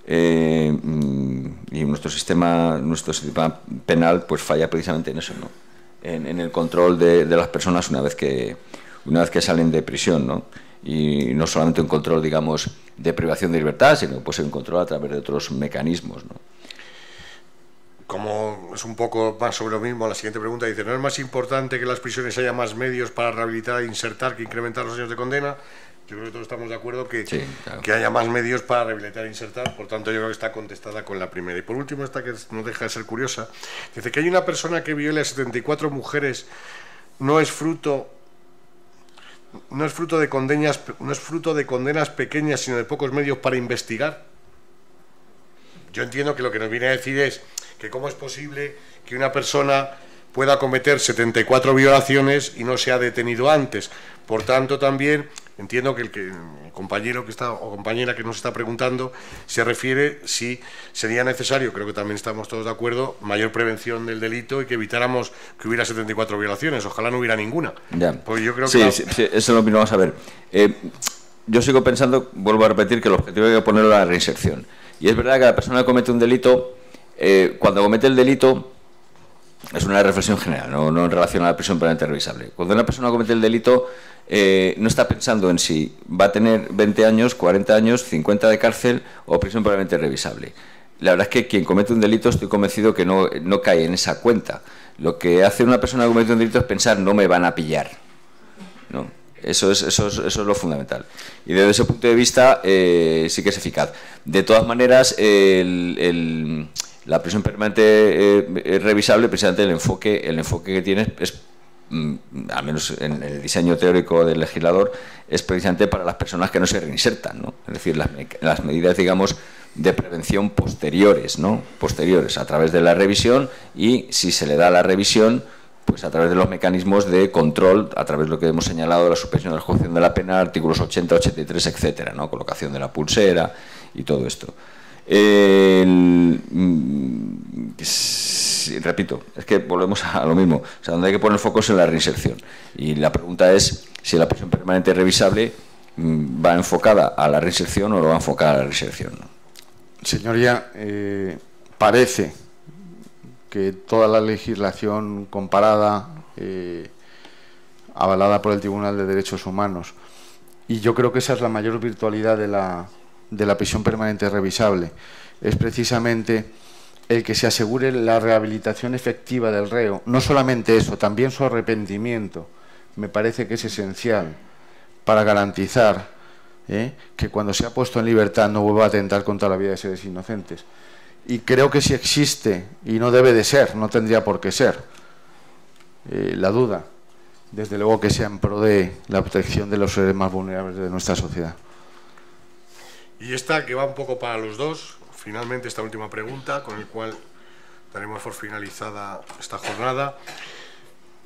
y nuestro sistema penal pues falla precisamente en eso, ¿no? En el control de las personas una vez que salen de prisión, ¿no? Y no solamente un control, digamos, de privación de libertad, sino pues un control a través de otros mecanismos, ¿no? Como es un poco más sobre lo mismo, la siguiente pregunta dice, ¿no es más importante que en las prisiones haya más medios para rehabilitar e insertar que incrementar los años de condena? Yo creo que todos estamos de acuerdo que, sí, claro, que haya más medios para rehabilitar e insertar, por tanto yo creo que está contestada con la primera. Y por último, esta que no deja de ser curiosa, dice que hay una persona que viole a 74 mujeres, no es fruto de condenas pequeñas, sino de pocos medios para investigar. Yo entiendo que lo que nos viene a decir es que cómo es posible que una persona pueda cometer 74 violaciones y no sea detenido antes. Por tanto, también entiendo que el compañero que está o compañera que nos está preguntando se refiere si sería necesario, creo que también estamos todos de acuerdo, mayor prevención del delito y que evitáramos que hubiera 74 violaciones. Ojalá no hubiera ninguna. Ya. Pues yo creo que sí, eso es lo mismo. Vamos a ver. Yo sigo pensando, vuelvo a repetir, que el objetivo hay que ponerlo a la reinserción. Y es verdad que la persona que comete un delito, cuando comete el delito, es una reflexión general, no en relación a la prisión permanente revisable. Cuando una persona comete el delito, no está pensando en si va a tener 20 años, 40 años, 50 de cárcel o prisión permanente revisable. La verdad es que quien comete un delito, estoy convencido que no cae en esa cuenta. Lo que hace una persona que comete un delito es pensar, no me van a pillar, ¿no? Eso es lo fundamental. Y desde ese punto de vista sí que es eficaz. De todas maneras, la prisión permanente revisable, precisamente el enfoque que tiene es, al menos en el diseño teórico del legislador, es precisamente para las personas que no se reinsertan, ¿no? Es decir, las medidas, digamos, de prevención posteriores, ¿no? Posteriores, a través de la revisión, y si se le da la revisión, pues a través de los mecanismos de control, a través de lo que hemos señalado, la suspensión de la ejecución de la pena, artículos 80, 83, etcétera, ¿no? Colocación de la pulsera y todo esto. Repito, es que volvemos a lo mismo, o sea, donde hay que poner el foco es en la reinserción, y la pregunta es si la prisión permanente revisable va enfocada a la reinserción o no va enfocada a la reinserción, ¿no? Señoría, parece que toda la legislación comparada, avalada por el Tribunal de Derechos Humanos, y yo creo que esa es la mayor virtualidad de la prisión permanente revisable, es precisamente el que se asegure la rehabilitación efectiva del reo. No solamente eso, también su arrepentimiento me parece que es esencial para garantizar que cuando sea puesto en libertad no vuelva a atentar contra la vida de seres inocentes. Y creo que si existe, y no debe de ser, no tendría por qué ser, la duda, desde luego que sea en pro de la protección de los seres más vulnerables de nuestra sociedad. Y esta, que va un poco para los dos, finalmente esta última pregunta, con el cual daremos por finalizada esta jornada,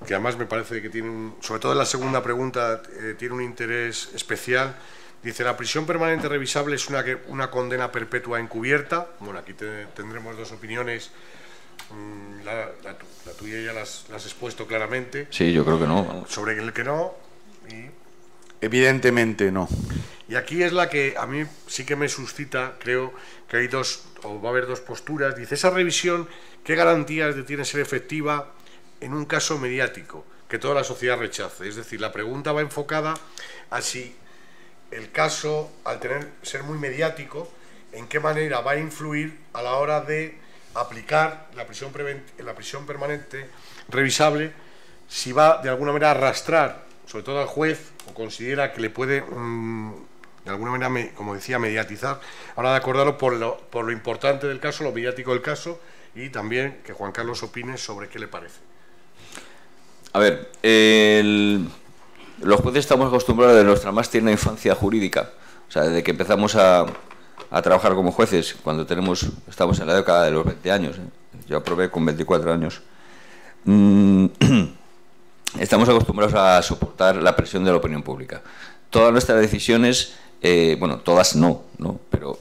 que además me parece que tiene, sobre todo en la segunda pregunta, tiene un interés especial. Dice, ¿la prisión permanente revisable es una condena perpetua encubierta? Bueno, aquí tendremos dos opiniones. La tuya ya la has expuesto claramente. Sí, yo creo que no. Sobre el que no. Evidentemente no. Y aquí es la que a mí sí que me suscita, creo que hay dos, o va a haber dos posturas. Dice, esa revisión, ¿qué garantías tiene ser efectiva en un caso mediático que toda la sociedad rechace? Es decir, la pregunta va enfocada a si el caso, al ser muy mediático, en qué manera va a influir a la hora de aplicar la prisión permanente revisable, si va de alguna manera a arrastrar, sobre todo al juez, o considera que le puede, de alguna manera, como decía, mediatizar. Ahora de acordarlo por lo importante del caso, lo mediático del caso, y también que Juan Carlos opine sobre qué le parece. A ver, los jueces estamos acostumbrados de nuestra más tierna infancia jurídica, o sea, desde que empezamos a trabajar como jueces, cuando estamos en la década de los 20 años, yo aprobé con 24 años, estamos acostumbrados a soportar la presión de la opinión pública. Todas nuestras decisiones, bueno, todas no, pero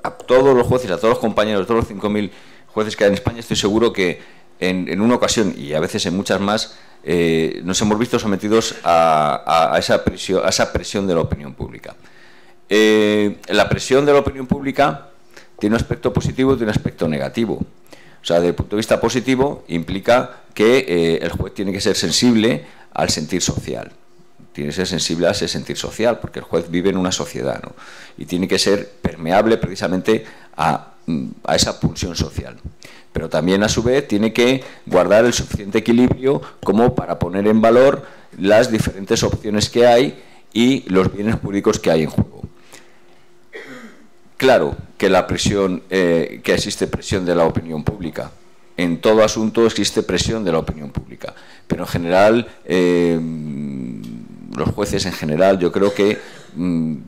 a todos los jueces, a todos los compañeros, a todos los 5.000 jueces que hay en España, estoy seguro que en una ocasión, y a veces en muchas más, nos hemos visto sometidos a esa presión de la opinión pública. La presión de la opinión pública tiene un aspecto positivo y tiene un aspecto negativo. O sea, desde el punto de vista positivo, implica que el juez tiene que ser sensible al sentir social. Tiene que ser sensible a ese sentir social, porque el juez vive en una sociedad, ¿no? Y tiene que ser permeable precisamente a esa pulsión social. Pero también, a su vez, tiene que guardar el suficiente equilibrio como para poner en valor las diferentes opciones que hay y los bienes jurídicos que hay en juego. Claro que que existe presión de la opinión pública. En todo asunto existe presión de la opinión pública. Pero en general, los jueces en general, yo creo que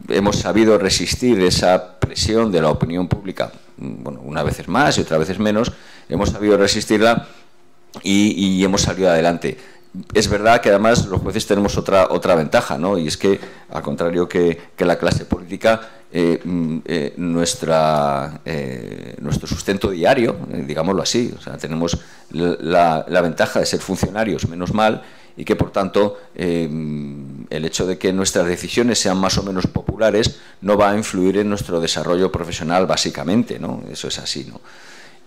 hemos sabido resistir esa presión de la opinión pública. Bueno, unas veces más y otras veces menos, hemos sabido resistirla y hemos salido adelante. Es verdad que además los jueces tenemos otra ventaja, ¿no? Y es que, al contrario que la clase política, nuestro sustento diario, digámoslo así, o sea, tenemos la ventaja de ser funcionarios, menos mal, y que por tanto el hecho de que nuestras decisiones sean más o menos populares no va a influir en nuestro desarrollo profesional básicamente, ¿no? Eso es así, ¿no?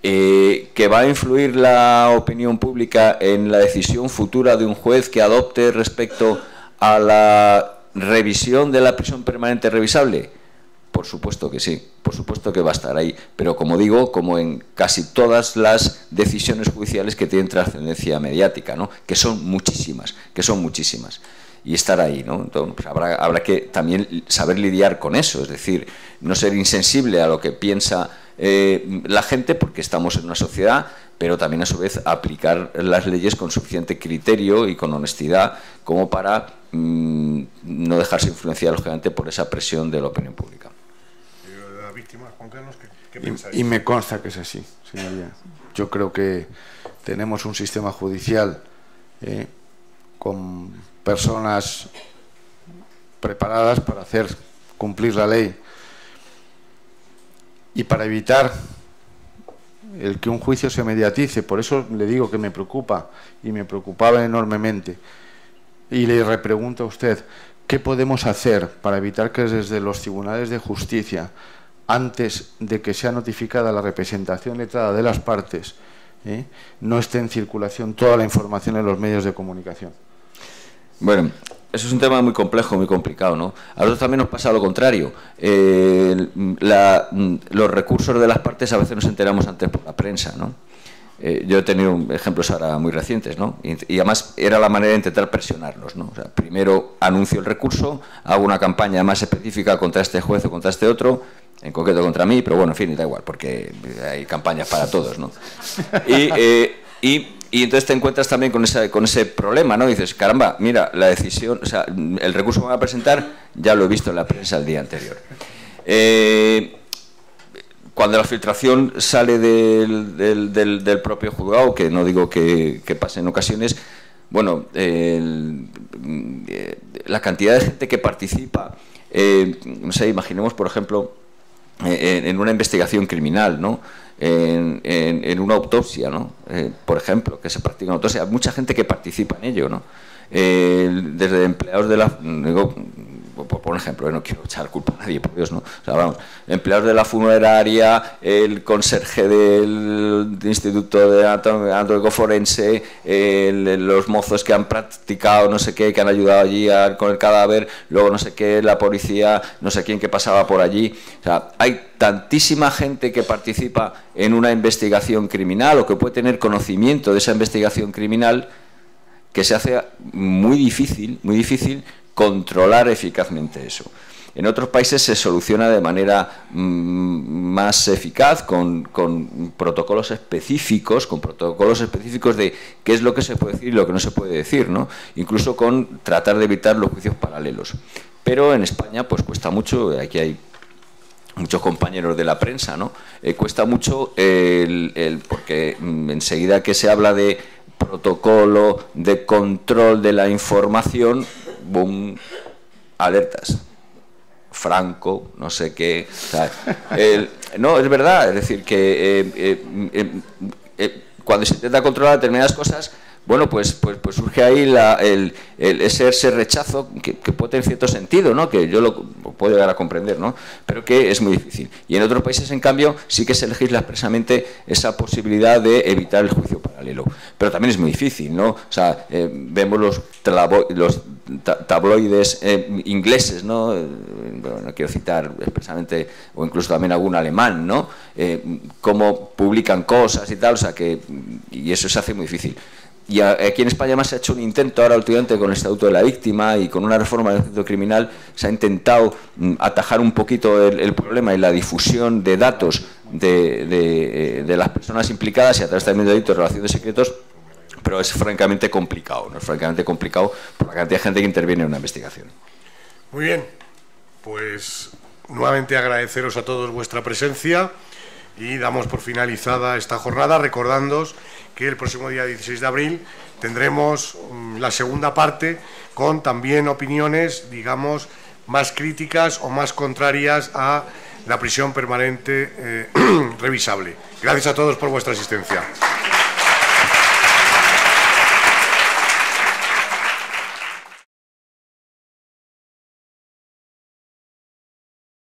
Que va a influir la opinión pública en la decisión futura de un juez que adopte respecto a la revisión de la prisión permanente revisable. Por supuesto que sí, por supuesto que va a estar ahí, pero como digo, como en casi todas las decisiones judiciales que tienen trascendencia mediática, ¿no? Que son muchísimas, y estar ahí, ¿no? Entonces, pues habrá que también saber lidiar con eso, es decir, no ser insensible a lo que piensa la gente, porque estamos en una sociedad, pero también a su vez aplicar las leyes con suficiente criterio y con honestidad como para no dejarse influenciar lógicamente por esa presión de la opinión pública. David víctima. Juan Carlos, ¿qué pensáis? Y me consta que es así, señoría. Yo creo que tenemos un sistema judicial con personas preparadas para hacer cumplir la ley y para evitar el que un juicio se mediatice. Por eso le digo que me preocupa y me preocupaba enormemente. Y le repregunto a usted, ¿qué podemos hacer para evitar que desde los tribunales de justicia, antes de que sea notificada la representación letrada de las partes, no esté en circulación toda la información en los medios de comunicación? Bueno, eso es un tema muy complejo, muy complicado, ¿no? A nosotros también nos pasa lo contrario. Los recursos de las partes a veces nos enteramos antes por la prensa, ¿no? Yo he tenido ejemplos ahora muy recientes, ¿no? Y además era la manera de intentar presionarlos, ¿no? O sea, primero anuncio el recurso, hago una campaña más específica contra este juez o contra este otro, en concreto contra mí, pero bueno, en fin, da igual, porque hay campañas para todos, ¿no? Y entonces te encuentras también con ese problema, ¿no? Dices, caramba, mira, la decisión, o sea, el recurso que me va a presentar ya lo he visto en la prensa el día anterior. Cuando la filtración sale del propio juzgado, que no digo que pase en ocasiones, bueno, la cantidad de gente que participa, no sé, imaginemos, por ejemplo, en una investigación criminal, ¿no? En una autopsia, ¿no? Por ejemplo, que se practica una autopsia, hay mucha gente que participa en ello, ¿no? Desde empleados de la... por ejemplo, no quiero echar culpa a nadie, por Dios, ¿no? O sea, vamos, empleados de la funeraria, el conserje del Instituto de Anatómico Forense, los mozos que han practicado no sé qué, que han ayudado allí con el cadáver, luego no sé qué, la policía, no sé quién que pasaba por allí. O sea, hay tantísima gente que participa en una investigación criminal o que puede tener conocimiento de esa investigación criminal que se hace muy difícil controlar eficazmente eso. En otros países se soluciona de manera más eficaz con protocolos específicos, de qué es lo que se puede decir y lo que no se puede decir, ¿no? Incluso con tratar de evitar los juicios paralelos. Pero en España pues cuesta mucho, aquí hay muchos compañeros de la prensa, ¿no? Cuesta mucho porque enseguida que se habla de protocolo de control de la información, boom, alertas. Franco, no sé qué. O sea, no, es verdad, es decir, que cuando se intenta controlar determinadas cosas, bueno, pues surge ahí ese rechazo que puede tener cierto sentido, ¿no? Que yo lo puedo llegar a comprender, ¿no? Pero que es muy difícil. Y en otros países, en cambio, sí que se legisla expresamente esa posibilidad de evitar el juicio paralelo. Pero también es muy difícil, ¿no? O sea, vemos los tabloides ingleses, ¿no? Bueno, no quiero citar expresamente, o incluso también algún alemán, ¿no? Cómo publican cosas y tal, o sea que, y eso se hace muy difícil. Y aquí en España más se ha hecho un intento ahora últimamente con el Estatuto de la Víctima y con una reforma del Código Criminal se ha intentado atajar un poquito el problema y la difusión de datos de las personas implicadas y a través también de delitos de relación de secretos, pero es francamente complicado, ¿no? Es francamente complicado por la cantidad de gente que interviene en una investigación. Muy bien, pues nuevamente agradeceros a todos vuestra presencia y damos por finalizada esta jornada recordándoos que el próximo día 16 de abril tendremos la segunda parte con también opiniones, digamos, más críticas o más contrarias a la prisión permanente revisable. Gracias a todos por vuestra asistencia.